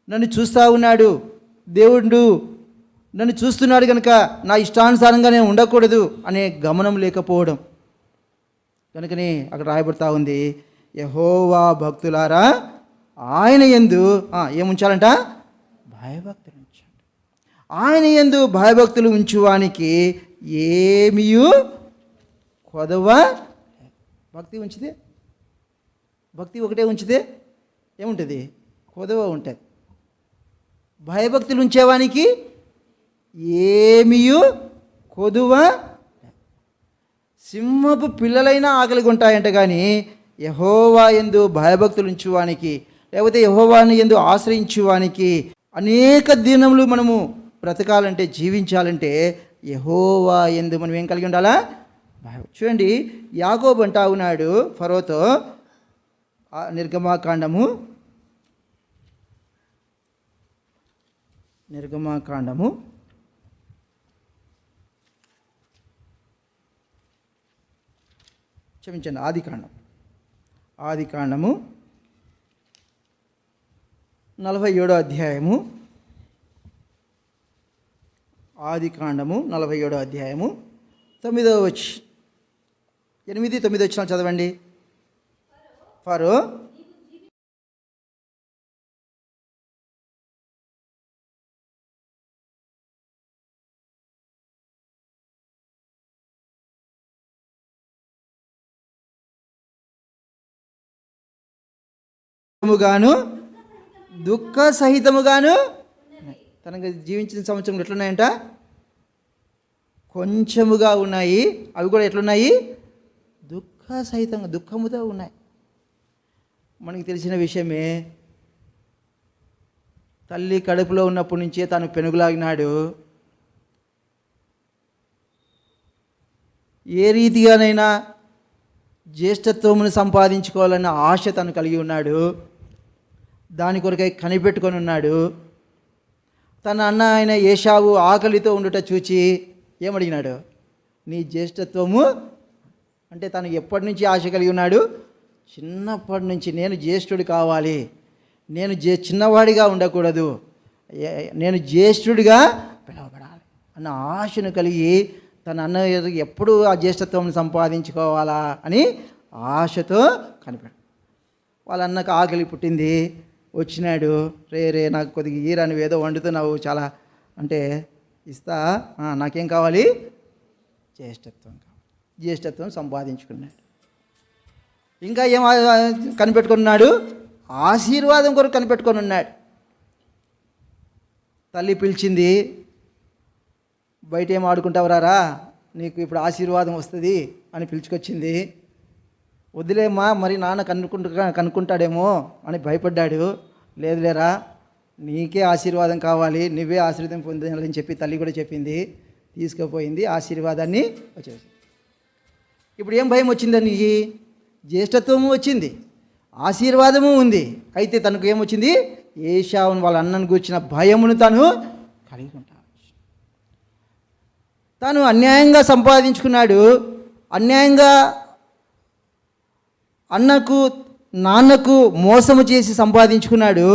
నన్ను చూస్తూ ఉన్నాడు, దేవుడు నన్ను చూస్తున్నాడు కనుక నా ఇష్టానుసారంగా నేను ఉండకూడదు అనే గమనం లేకపోవడం. కనుకనే అక్కడ రాయబడతా ఉంది, యెహోవా భక్తులారా ఆయన యందు ఏముంచాలంట? భయభక్తులు ఉంచండి. ఆయన యందు భయభక్తులు ఉంచువానికి ఏమీయు కొదవ. భక్తి ఉంచితే, భక్తి ఒకటే ఉంచితే ఏముంటుంది? కొదవ ఉంటుంది. భయభక్తులు ఉంచేవానికి ఏమీయు కొదువ. సింహపు పిల్లలైనా ఆకలిగా ఉంటాయంట, కానీ యెహోవా యందు భయభక్తులు ఉంచువానికి, లేకపోతే యెహోవాని యందు ఆశ్రయించువానికి అనేక దినములు మనము బ్రతకాలంటే, జీవించాలంటే యెహోవా యందు మనం ఏం కలిగి ఉండాలా? చూడండి, యాకోబు అంటా ఉన్నాడు ఫరోతో, నిర్గమాకాండము 47వ అధ్యాయము. 47వ అధ్యాయము 9వ వచనం, 8, 9 వచనాలు చదవండి. ఫరో దుఃఖ సహితముగాను తనకు జీవించిన సంవత్సరం ఎట్లున్నాయంట? కొంచెముగా ఉన్నాయి. అవి కూడా ఎట్లున్నాయి? దుఃఖ సహితంగా దుఃఖముతో ఉన్నాయి. మనకి తెలిసిన విషయమే, తల్లి కడుపులో ఉన్నప్పటి నుంచే తను పెనుగులాగినాడు. ఏ రీతిగానైనా జ్యేష్ఠత్వమును సంపాదించుకోవాలన్న ఆశ తను కలిగి ఉన్నాడు. దాని కొరకై కనిపెట్టుకొని ఉన్నాడు. తన అన్న ఆయన ఏశావు ఆకలితో ఉండుట చూచి ఏమడిగినాడు? నీ జ్యేష్ఠత్వము అంటే తను ఎప్పటి నుంచి ఆశ కలిగి ఉన్నాడు? చిన్నప్పటి నుంచి నేను జ్యేష్ఠుడు కావాలి, నేను చిన్నవాడిగా ఉండకూడదు, నేను జ్యేష్ఠుడిగా పిలవబడాలి అన్న ఆశను కలిగి తన అన్న ఎప్పుడు ఆ జ్యేష్ఠత్వం సంపాదించుకోవాలా అని ఆశతో కనిపెట్టాడు. వాళ్ళ అన్నకు ఆకలి పుట్టింది, వచ్చినాడు. రే నాకు కొద్దిగా ఈరా, నువ్వు ఏదో వండుతున్నావు చాలా అంటే ఇస్తా, నాకేం కావాలి? జ్యేష్ఠత్వం కావాలి. జ్యేష్ఠత్వం సంపాదించుకున్నాడు. ఇంకా ఏం కనిపెట్టుకున్నాడు? ఆశీర్వాదం కొరకు కనిపెట్టుకొని ఉన్నాడు. తల్లి పిలిచింది, బయట ఏం ఆడుకుంటావురా, నీకు ఇప్పుడు ఆశీర్వాదం వస్తుంది అని పిలుచుకొచ్చింది. వదిలేమ్మా, మరి నాన్న కనుక్కుంటాడేమో అని భయపడ్డాడు. లేదులేరా, నీకే ఆశీర్వాదం కావాలి, నువ్వే ఆశీర్వాదం పొందాలని చెప్పి తల్లి కూడా చెప్పింది. తీసుకుపోయింది, ఆశీర్వాదాన్ని వచ్చేసి. ఇప్పుడు ఏం భయం వచ్చిందని? జ్యేష్ఠత్వము వచ్చింది, ఆశీర్వాదము ఉంది. అయితే తనకు ఏమొచ్చింది? ఏశావును వాళ్ళ అన్నను కూర్చిన భయమును తను కలిగి ఉంటాడు. తాను అన్యాయంగా సంపాదించుకున్నాడు, అన్యాయంగా అన్నకు నాన్నకు మోసము చేసి సంపాదించుకున్నాడు.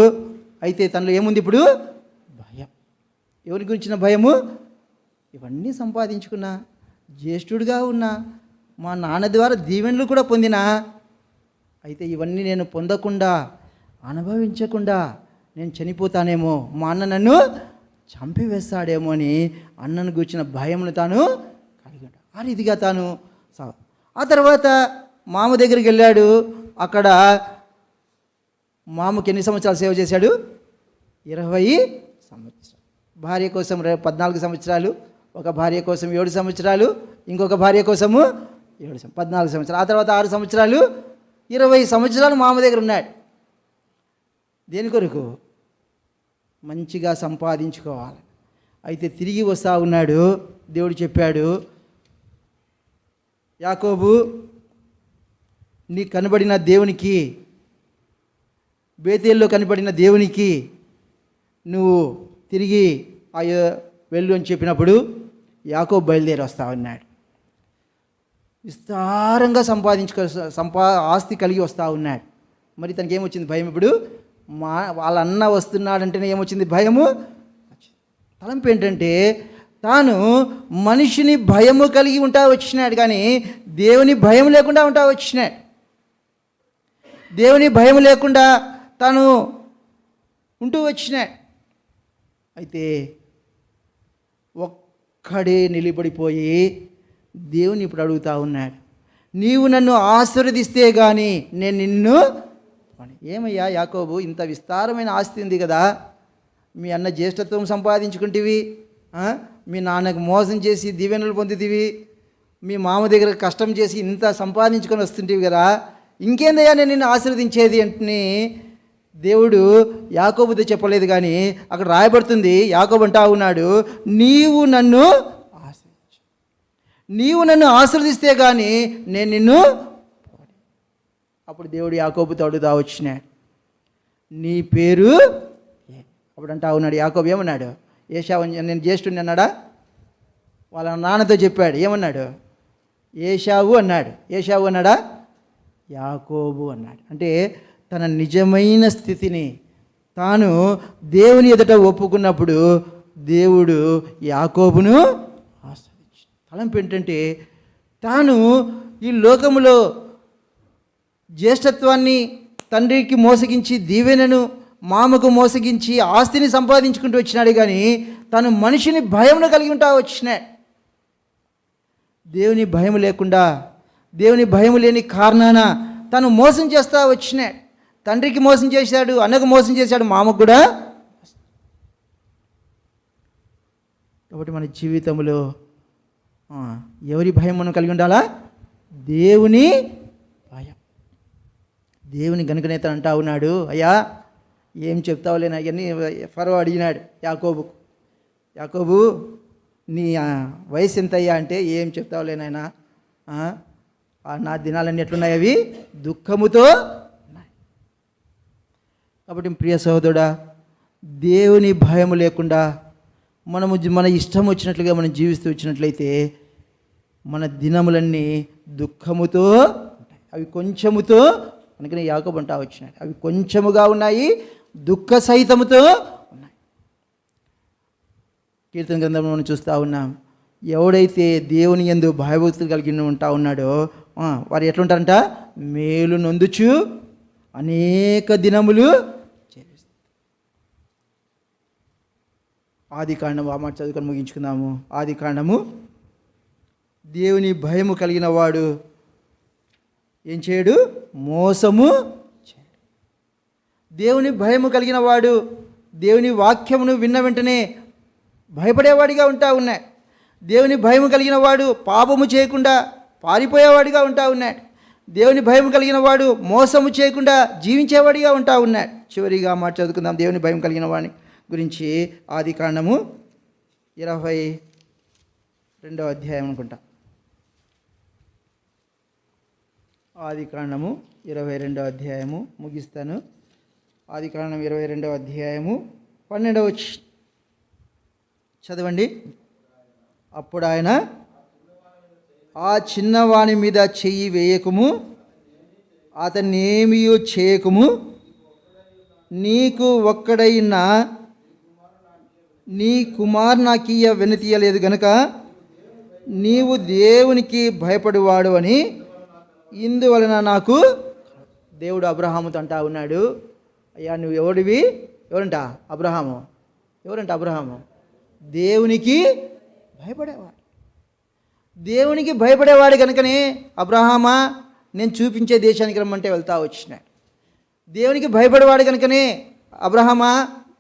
అయితే తనలో ఏముంది ఇప్పుడు? భయం. ఎవరి గురించిన భయము? ఇవన్నీ సంపాదించుకున్నా, జ్యేష్ఠుడిగా ఉన్నా, మా నాన్న ద్వారా దీవెనలు కూడా పొందినా, అయితే ఇవన్నీ నేను పొందకుండా అనుభవించకుండా నేను చనిపోతానేమో, మా అన్న నన్ను చంపివేస్తాడేమో అని అన్నను కూర్చిన భయమును తాను కలిగి ఉంటాడు. ఆ రీతిగా తాను ఆ తర్వాత మామ దగ్గరికి వెళ్ళాడు. అక్కడ మామకి ఎన్ని సంవత్సరాలు సేవ చేశాడు? 20 సంవత్సరాలు. భార్య కోసం 14 సంవత్సరాలు, ఒక భార్య కోసం 7 సంవత్సరాలు, ఇంకొక భార్య కోసము 14 సంవత్సరాలు, ఆ తర్వాత 6 సంవత్సరాలు, 20 సంవత్సరాలు మామ దగ్గర ఉన్నాడు. దేని కొరకు? మంచిగా సంపాదించుకోవాలి. అయితే తిరిగి వస్తూ ఉన్నాడు. దేవుడు చెప్పాడు, యాకోబు, నీ కనబడిన దేవునికి, బేతేల్లో కనబడిన దేవునికి నువ్వు తిరిగి వెళ్ళు అని చెప్పినప్పుడు యాకోబు బయలుదేరి వస్తూ ఉన్నాడు. విస్తారంగా ఆస్తి కలిగి వస్తూ ఉన్నాడు. మరి తనకి ఏమొచ్చింది? భయం. ఇప్పుడు వాళ్ళ అన్న వస్తున్నాడంటేనే ఏమొచ్చింది? భయము. తలంపు ఏంటంటే తాను మనిషిని భయము కలిగి ఉంటా వచ్చినాడు, కానీ దేవుని భయం లేకుండా ఉంటా వచ్చినాడు. దేవుని భయం లేకుండా తాను ఉంటూ వచ్చినాడు. అయితే ఒక్కడే నిలబడిపోయి దేవుని ఇప్పుడు అడుగుతా ఉన్నాడు, నీవు నన్ను ఆశీర్వదిస్తే కానీ నేను నిన్ను. ఏమయ్యా యాకోబు, ఇంత విస్తారమైన ఆస్తి ఉంది కదా, మీ అన్న జ్యేష్ఠత్వం సంపాదించుకుంటేవి, మీ నాన్నకు మోసం చేసి దీవెనలు పొందితివి, మీ మామ దగ్గర కష్టం చేసి ఇంత సంపాదించుకొని వస్తుంటివి కదా, ఇంకేందయ్యా నేను నిన్ను ఆశీర్వదించేది అంటే దేవుడు యాకోబుతో చెప్పలేదు, కానీ అక్కడ రాయబడుతుంది. యాకోబు అంటా ఉన్నాడు, నీవు నన్ను ఆశీర్వదిస్తే కానీ నేను నిన్ను. అప్పుడు దేవుడు యాకోబుతో అడుగుతా వచ్చినాడు, నీ పేరు? అప్పుడు అంటా ఉన్నాడు యాకోబు. ఏమన్నాడు? ఏశావు, నేను జ్యేష్ఠుడిని అన్నాడా? వాళ్ళ నాన్నతో చెప్పాడు. ఏమన్నాడు? ఏశావు అన్నాడు. ఏశావు అన్నాడా? యాకోబు అన్నాడు. అంటే తన నిజమైన స్థితిని తాను దేవుని ఎదుట ఒప్పుకున్నప్పుడు దేవుడు యాకోబును ఆశీర్వదించాడు. తలంపు ఏంటంటే తాను ఈ లోకములో జ్యేష్ఠత్వాన్ని తండ్రికి మోసగించి, దీవెనను మామకు మోసగించి ఆస్తిని సంపాదించుకుంటూ వచ్చినాడు, కానీ తను మనిషిని భయమును కలిగి ఉంటా వచ్చినాడు. దేవుని భయం లేకుండా, దేవుని భయం లేని కారణాన తను మోసం చేస్తూ వచ్చినాడు. తండ్రికి మోసం చేశాడు, అన్నకు మోసం చేశాడు, మామకు కూడా. కాబట్టి మన జీవితంలో ఎవరి భయం మనం కలిగి ఉండాలా? దేవుని దేవుని గనుకనేత అంటా ఉన్నాడు, అయ్యా ఏం చెప్తావులేనా అవన్నీ ఫరో అడిగినాడు యాకోబుకు. యాకోబు నీ వయసు ఎంతయ్యా అంటే ఏం చెప్తావులేనాయనా, నా దినాలన్నీ ఎట్లున్నాయి, అవి దుఃఖముతో ఉన్నాయి. కాబట్టి ప్రియ సహోదరుడా, దేవుని భయం లేకుండా మనము మన ఇష్టం వచ్చినట్లుగా మనం జీవిస్తూ వచ్చినట్లయితే మన దినములన్నీ దుఃఖముతో ఉంటాయి. అవి కొంచెముతో, అందుకని యాకోబు అంటా వచ్చినాడు, అవి కొంచెముగా ఉన్నాయి, దుఃఖ సహితముతో ఉన్నాయి. కీర్తన గ్రంథంలో మనం చూస్తూ ఉన్నాం, ఎవడైతే దేవుని యందు భయభక్తులు కలిగి ఉంటా ఉన్నాడో వారు ఎట్లుంటారంట, మేలు నొందుచు అనేక దినములు జీవిస్తారు. ఆది కాండము ఆ మాట చదువుకొని ముగించుకుందాము. ఆది కాండము, దేవుని భయము కలిగిన వాడు ఏం చేయడు, మోసము చేయడు. దేవుని భయము కలిగిన వాడు దేవుని వాక్యమును విన్న వెంటనే భయపడేవాడిగా ఉంటా ఉన్నాయి. దేవుని భయము కలిగిన వాడు పాపము చేయకుండా పారిపోయేవాడిగా ఉంటా ఉన్నాడు. దేవుని భయం కలిగిన వాడు మోసము చేయకుండా జీవించేవాడిగా ఉంటా ఉన్నాడు. చివరిగా మాట చదువుకుందాం దేవుని భయం కలిగిన వాడిని గురించి. ఆది కాండము 22వ అధ్యాయం అనుకుంటా. ఆది కాండము 22వ అధ్యాయము ముగిస్తాను. ఆది కాండం 22వ అధ్యాయము 12వ చదవండి. అప్పుడు ఆయన, ఆ చిన్నవాని మీద చెయ్యి వేయకుము, అతన్నేమీ చేయకుము, నీకు ఒక్కడైన నీ కుమారు నాకీయ వెనుతీయలేదు గనుక నీవు దేవునికి భయపడువాడు అని ఇందువలన నాకు. దేవుడు అబ్రహాముతో అంటా ఉన్నాడు, అయ్యా నువ్వు ఎవడివి? ఎవరంట అబ్రహాము? ఎవరంట అబ్రహాము? దేవునికి భయపడేవాడు. దేవునికి భయపడేవాడు కనుకనే అబ్రహామా నేను చూపించే దేశానికి రమ్మంటే వెళ్తా వచ్చినాడు. దేవునికి భయపడేవాడు కనుకనే అబ్రహామా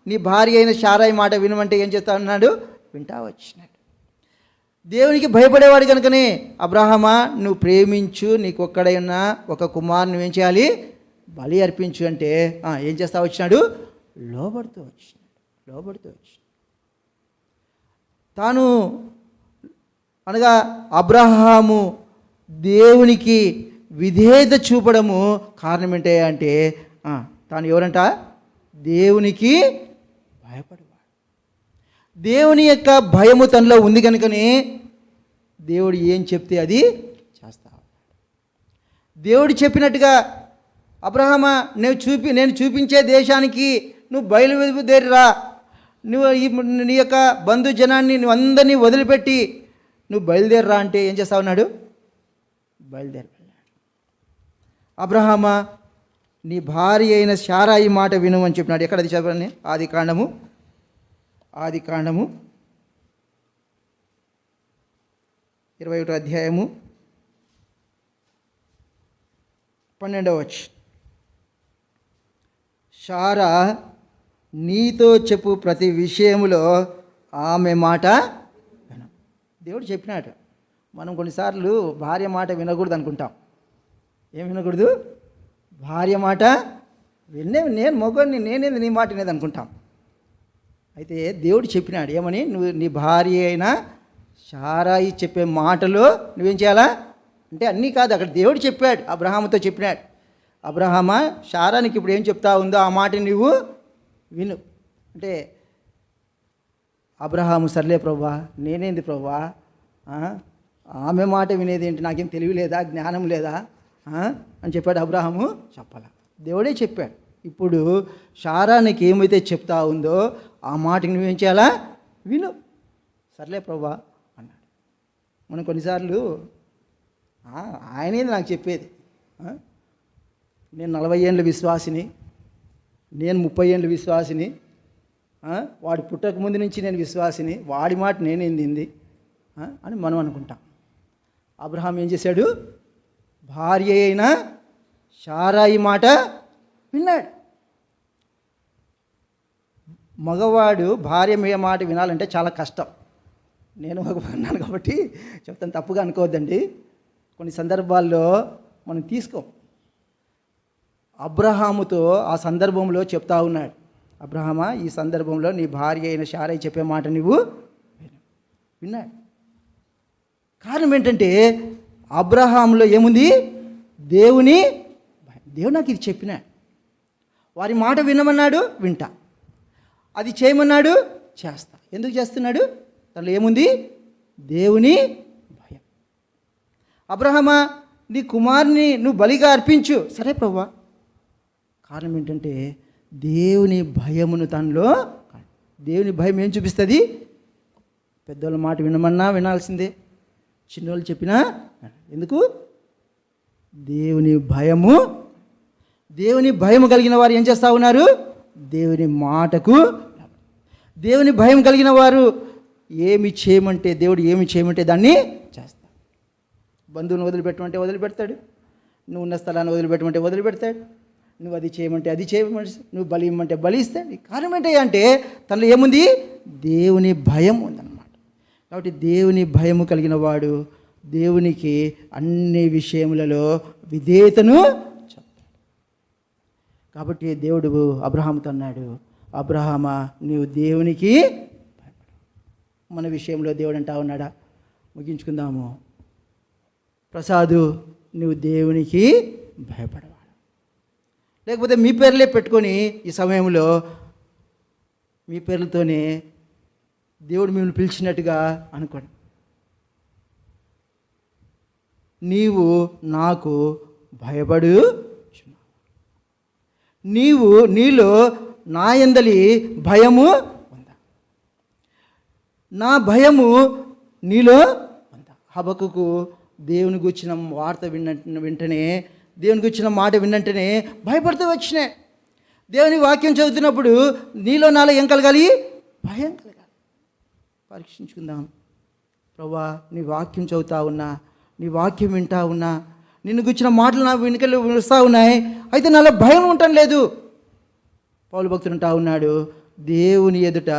నీ భార్య అయిన శారాయి మాట వినమంటే ఏం చేస్తా ఉన్నాడు, వింటా వచ్చినాడు. దేవునికి భయపడేవాడు కనుకనే అబ్రహామా నువ్వు ప్రేమించు, నీకు ఒక్కడైనా ఒక కుమారుని ఏం చేయాలి, బలి అర్పించు అంటే ఏం చేస్తా వచ్చినాడు, లోబడుతూ వచ్చినాడు. తాను అనగా అబ్రహాము దేవునికి విధేయత చూపడము కారణం ఏంటి అంటే తాను ఎవరంట, దేవునికి భయపడేవాడు. దేవుని యొక్క భయము తనలో ఉంది కనుకనే దేవుడు ఏం చెప్తే అది చేస్తా. దేవుడు చెప్పినట్టుగా అబ్రహామా నేను చూపించే దేశానికి నువ్వు బయలుదేరిరా, నువ్వు నీ యొక్క బంధుజనాన్ని నువ్వు అందరినీ వదిలిపెట్టి నువ్వు బయలుదేరరా అంటే ఏం చేస్తా ఉన్నాడు, బయలుదేరి వెళ్ళాడు. అబ్రహామా నీ భార్య అయిన శారాయి మాట విను అని చెప్పినాడు. ఎక్కడ అది చెప్పండి, ఆది కాండము 21వ అధ్యాయము 12వ వచనం. శారా నీతో చెప్పు ప్రతి విషయములో ఆమె మాట విను. దేవుడు చెప్పినాడు. మనం కొన్నిసార్లు భార్య మాట వినకూడదు అనుకుంటాం. ఏం వినకూడదు, భార్య మాట నేను మొగోడిని, నేనేది నీ మాట వినేది అనుకుంటాం. అయితే దేవుడు చెప్పినాడు ఏమని, నువ్వు నీ భార్య అయినా శారాయి చెప్పే మాటలు నువ్వేం చేయాలా అంటే అన్నీ కాదు, అక్కడ దేవుడు చెప్పాడు, అబ్రహాముతో చెప్పినాడు. అబ్రహామా శారానికి ఇప్పుడు ఏం చెప్తా ఉందో ఆ మాట నువ్వు విను అంటే అబ్రహాము సర్లే ప్రభువా, నేనేంది ప్రభువా, ఆమె మాట వినేది ఏంటి, నాకేం తెలివి లేదా, జ్ఞానం లేదా అని చెప్పాడు అబ్రహాము. చెప్పాల, దేవుడే చెప్పాడు. ఇప్పుడు శారానికి ఏమైతే చెప్తా ఉందో ఆ మాటకి నువ్వేం చేయాలా, విను. సర్లే ప్రభువా అన్నాడు. మనం కొన్నిసార్లు ఆయనేది నాకు చెప్పేది, నేను 40 ఏళ్ళ విశ్వాసిని, నేను 30 ఏళ్ళ విశ్వాసిని, వాడు పుట్టక ముందు నుంచి నేను విశ్వాసిని, వాడి మాట నేనేంది అని మనం అనుకుంటాం. అబ్రహాం ఏం చేశాడు, భార్య అయిన శారాయి మాట విన్నాడు. మగవాడు భార్య మాట వినాలంటే చాలా కష్టం. నేను మగవాడినాను కాబట్టి చెప్తాను, తప్పుగా అనుకోవద్దండి. కొన్ని సందర్భాల్లో మనం తీసుకోం. అబ్రహాముతో ఆ సందర్భంలో చెప్తా ఉన్నాడు, అబ్రహామా, ఈ సందర్భంలో నీ భార్య అయిన శారై చెప్పే మాట నువ్వు విన్నాడు. కారణం ఏంటంటే అబ్రహాంలో ఏముంది? దేవుడు నాకు ఇది చెప్పినా, వారి మాట వినమన్నాడు, వింటా, అది చేయమన్నాడు, చేస్తా. ఎందుకు చేస్తున్నాడు? తనలో ఏముంది? దేవుని భయం. అబ్రహామా, నీ కుమారుని నువ్వు బలిగా అర్పించు. సరే ప్రభువా. కారణం ఏంటంటే దేవుని భయమును తనలో. దేవుని భయం ఏం చూపిస్తుంది? పెద్దోళ్ళ మాట వినమన్నా వినాల్సిందే, చిన్నోళ్ళు చెప్పినా. ఎందుకు? దేవుని భయము. దేవుని భయం కలిగిన వారు ఏం చేస్తూ ఉన్నారు? దేవుని మాటకు. దేవుని భయం కలిగిన వారు ఏమి చేయమంటే, దేవుడు ఏమి చేయమంటే దాన్ని చేస్తారు. బంధువుని వదిలిపెట్టమంటే వదిలిపెడతాడు, నువ్వు ఉన్న స్థలాన్ని వదిలిపెట్టమంటే వదిలిపెడతాడు, నువ్వు అది చేయమంటే అది చేయమంటే, నువ్వు బలి ఇవ్వమంటే బలి ఇస్తాడు. కారణం ఏంటి అంటే తనలో ఏముంది? దేవుని భయం ఉందన్నమాట. కాబట్టి దేవుని భయము కలిగిన వాడు దేవునికి అన్ని విషయములలో విధేయతను చెప్తాడు. కాబట్టి దేవుడు అబ్రహాముతో అన్నాడు, అబ్రహామా, నీవు దేవునికి భయపడు. మన విషయంలో దేవుడు అంటా ఉన్నాడా? ముగించుకుందాము. ప్రసాదు, నువ్వు దేవునికి భయపడవాడు. లేకపోతే మీ పేర్లే పెట్టుకొని ఈ సమయంలో మీ పేర్లతోనే దేవుడు మిమ్మల్ని పిలిచినట్టుగా అనుకోండి. నీవు నాకు భయపడు, నీలో నా యందలి భయము ఉందా? నా భయము నీలో ఉందా? హబక్కుకు దేవుని గురించిన వార్త వెంటనే, దేవుని గురించిన మాట విన్నంటనే భయపడుతూ వచ్చినాయి. దేవుని వాక్యం చదువుతున్నప్పుడు నీలో నాలో ఏం కలగాలి? భయం కలగాలి. పరీక్షించుకుందాం. ప్రభువా, నీ వాక్యం చదువుతా ఉన్నా, నీ వాక్యం వింటా ఉన్నా, నిన్ను గురించిన మాటలు నా వెనుకలు వస్తూ ఉన్నాయి, అయితే నాలో భయం ఉండటం లేదు. పౌలు భక్తుడు అంటా ఉన్నాడు, దేవుని ఎదుట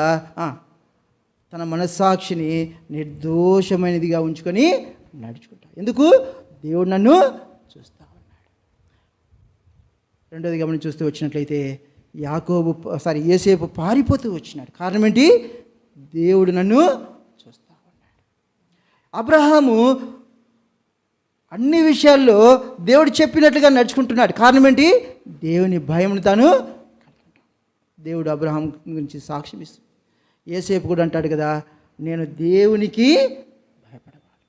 తన మనస్సాక్షిని నిర్దోషమైనదిగా ఉంచుకొని నడుచుకుంటా. ఎందుకు? దేవుడు నన్ను చూస్తూ ఉన్నాడు. రెండోది గమని చూస్తూ వచ్చినట్లయితే యోసేపు పారిపోతూ వచ్చినాడు. కారణం ఏంటి? దేవుడు నన్ను చూస్తూ ఉన్నాడు. అబ్రహాము అన్ని విషయాల్లో దేవుడు చెప్పినట్లుగా నడుచుకుంటున్నాడు. కారణం ఏంటి? దేవుని భయమును తాను. దేవుడు అబ్రహాం గురించి సాక్ష్యం ఇస్తుంది. యోసేపు కూడా అంటాడు కదా, నేను దేవునికి భయపడవాలి.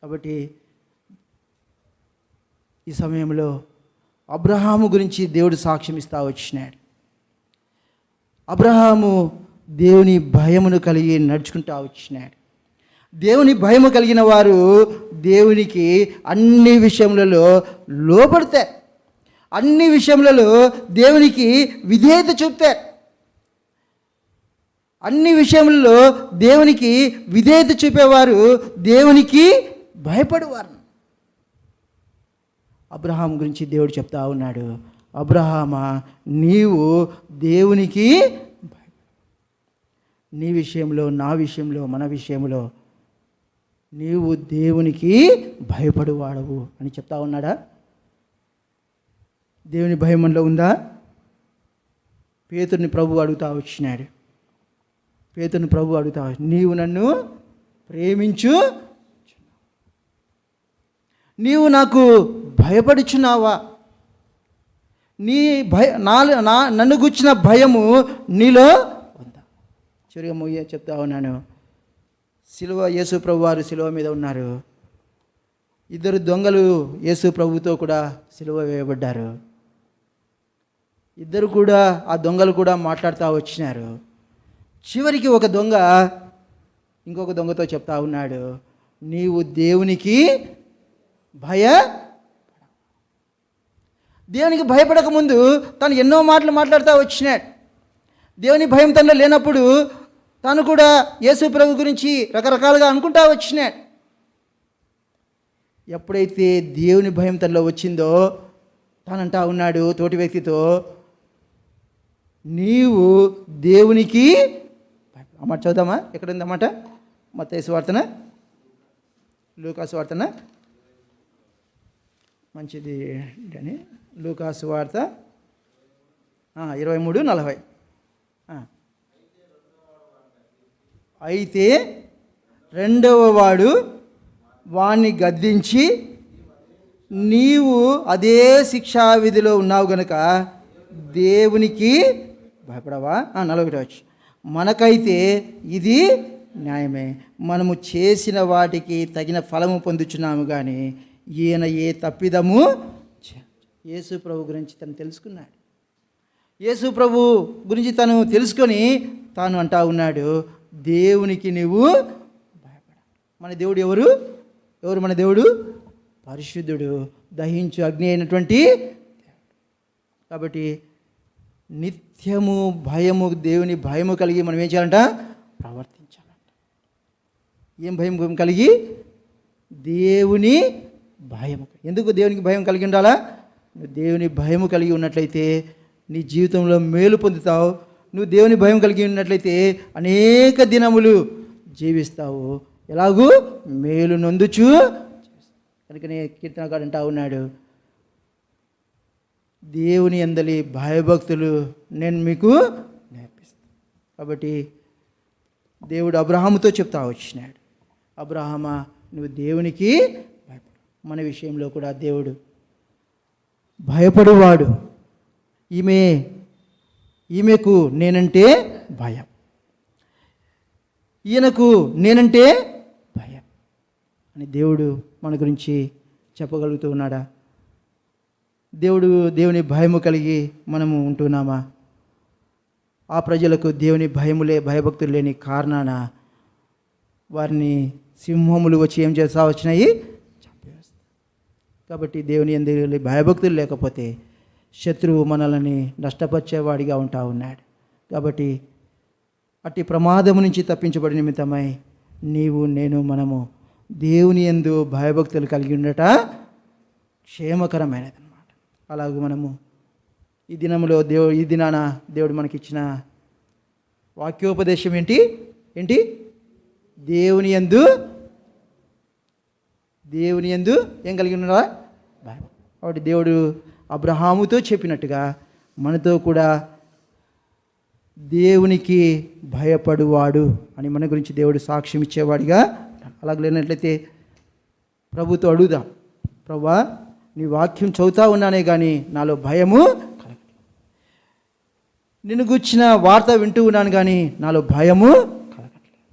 కాబట్టి ఈ సమయంలో అబ్రహాము గురించి దేవుడు సాక్ష్యం ఇస్తా వచ్చినాడు. అబ్రహాము దేవుని భయమును కలిగి నడుచుకుంటూ వచ్చినాడు. దేవుని భయము కలిగిన వారు దేవునికి అన్ని విషయములలో లోబడతారు, అన్ని విషయములలో దేవునికి విధేయత చూపుతారు, అన్ని విషయములలో దేవునికి విధేయత చూపేవారు దేవునికి భయపడేవారు. అబ్రహాం గురించి దేవుడు చెప్తా ఉన్నాడు, అబ్రహామా, నీవు దేవునికి నీ విషయంలో, నా విషయంలో, మన విషయంలో నీవు దేవునికి భయపడువాడవు అని చెప్తా ఉన్నాడా? దేవుని భయం మనలో ఉందా? పేతురుని ప్రభు అడుగుతా వచ్చినాడు. పేతురుని ప్రభు అడుగుతా, నీవు నన్ను ప్రేమించు, నీవు నాకు భయపడుచున్నావా? నీ నన్ను గుచ్చిన భయము నీలో ఉందా? చిరుగా చెప్తా ఉన్నాను. యేసు ప్రభు వారు సిలువ మీద ఉన్నారు. ఇద్దరు దొంగలు యేసు ప్రభుతో కూడా సిలువ వేయబడ్డారు. ఇద్దరు కూడా, ఆ దొంగలు కూడా మాట్లాడుతూ వచ్చినారు. చివరికి ఒక దొంగ ఇంకొక దొంగతో చెప్తా ఉన్నాడు, నీవు దేవునికి దేవునికి భయపడకముందు తను ఎన్నో మాటలు మాట్లాడుతూ వచ్చినాడు. దేవుని భయం తనలో లేనప్పుడు తను కూడా యేసు ప్రభు గురించి రకరకాలుగా అనుకుంటా వచ్చినాడు. ఎప్పుడైతే దేవుని భయం తనలో వచ్చిందో తానంటా ఉన్నాడు తోటి వ్యక్తితో, నీవు దేవునికి అన్నమాట. చదువుదామా? ఎక్కడ ఉంది అన్నమాట? మత్తయి సువార్తన, లూకా సువార్తన? మంచిది అని లూకాసు వార్త 23:40. అయితే రెండవ వాడు వాణ్ణి గద్దించి, నీవు అదే శిక్షా విధిలో ఉన్నావు గనుక దేవునికి భయపడవా? 41. మనకైతే ఇది న్యాయమే, మనము చేసిన వాటికి తగిన ఫలము పొందుచున్నాము కానీ ఈయన ఏ తప్పిదము. యేసు ప్రభు గురించి తను తెలుసుకున్నాడు. యేసు ప్రభు గురించి తను తెలుసుకొని తాను అంటా ఉన్నాడు, దేవునికి నువ్వు భయపడ. మన దేవుడు ఎవరు? మన దేవుడు పరిశుద్ధుడు, దహించు అగ్ని అయినటువంటి. కాబట్టి నిత్యము భయము, దేవుని భయము కలిగి మనం ఏం చేయాలంట? ప్రవర్తించాలంట. ఏం భయం కలిగి? దేవుని భయము. ఎందుకు దేవునికి భయం కలిగి ఉండాలా? నువ్వు దేవుని భయము కలిగి ఉన్నట్లయితే నీ జీవితంలో మేలు పొందుతావు. నువ్వు దేవుని భయం కలిగి ఉన్నట్లయితే అనేక దినములు జీవిస్తావు. ఎలాగూ మేలు నొందుచు. కనుకనే కీర్తనకాడు అంటా ఉన్నాడు, దేవుని యందలి భయభక్తులు నేను మీకు నేర్పిస్తాను. కాబట్టి దేవుడు అబ్రహాముతో చెప్తా వచ్చినాడు, అబ్రహామా నువ్వు దేవునికి భయపడు. మన విషయంలో కూడా దేవుడు భయపడువాడు. ఈమెకు నేనంటే భయం, ఈయనకు నేనంటే భయం అని దేవుడు మన గురించి చెప్పగలుగుతూ ఉన్నాడా? దేవుని భయము కలిగి మనము ఉంటున్నామా? ఆ ప్రజలకు దేవుని భయభక్తులు లేని కారణాన వారిని సింహములు వచ్చి ఏం చేస్తా వచ్చినాయి? చంపేస్తాయి. కాబట్టి దేవుని యందు భయభక్తులు లేకపోతే శత్రువు మనల్ని నష్టపరిచేవాడిగా ఉంటా ఉన్నాడు. కాబట్టి అట్టి ప్రమాదము నుంచి తప్పించబడి నిమిత్తమై మనము దేవుని యందు భయభక్తులు కలిగి ఉండట క్షేమకరమైనది అన్నమాట. అలాగే మనము ఈ దినములో ఈ దినాన దేవుడు మనకిచ్చిన వాక్యోపదేశం ఏంటి? దేవుని యందు ఏం కలిగి ఉన్నారా? భయం. కాబట్టి దేవుడు అబ్రహాముతో చెప్పినట్టుగా మనతో కూడా దేవునికి భయపడువాడు అని మన గురించి దేవుడు సాక్ష్యం ఇచ్చేవాడిగా. అలాగే లేనట్లయితే ప్రభుతో అడుగుదాం, ప్రభువా నీ వాక్యం చదువుతా ఉన్నానే కానీ నాలో భయము కలగదు. నిన్ను గూర్చిన వార్త వింటూ ఉన్నాను కానీ నాలో భయము కలగట్లేదు.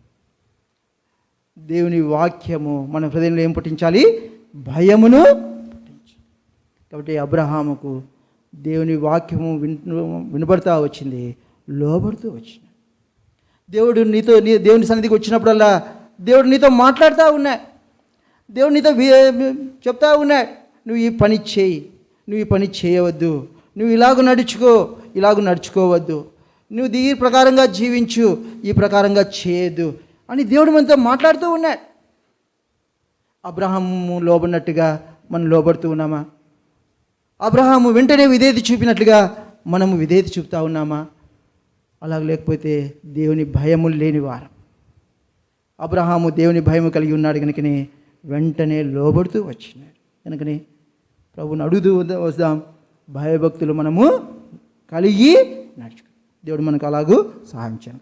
దేవుని వాక్యము మన హృదయంలో ఏం పుట్టించాలి? భయమును పుట్టించాలి. కాబట్టి అబ్రహాముకు దేవుని వాక్యము వినబడతా వచ్చింది, లోబడుతూ వచ్చింది. దేవుని సన్నిధికి వచ్చినప్పుడల్లా దేవుడు నీతో మాట్లాడుతూ ఉన్నాడు. దేవుడు నీతో చెప్తా ఉన్నాడు, నువ్వు ఈ పని చేయి, నువ్వు ఈ పని చేయవద్దు, నువ్వు ఇలాగ నడుచుకోవద్దు, నువ్వు ఈ ప్రకారంగా జీవించు, ఈ ప్రకారంగా చేయొద్దు అని దేవుడు మనతో మాట్లాడుతూ ఉన్నాడు. అబ్రహాము లోబడినట్టుగా మనం లోబడుతూ ఉన్నామా? అబ్రహాము వెంటనే విధేయత చూపినట్లుగా మనము విధేయత చూపుతా ఉన్నామా? అలాగ లేకపోతే దేవుని భయము లేని వారం. అబ్రహాము దేవుని భయము కలిగి ఉన్నాడు కనుకనే వెంటనే లోబడుతూ వచ్చినాడు. కనుకనే ప్రభువుని అడుగుతూ వద్దాం, భయభక్తులు మనము కలిగి నడుచుకుందాం. దేవుడు మనకు అలాగూ సహాయం చేయాలి.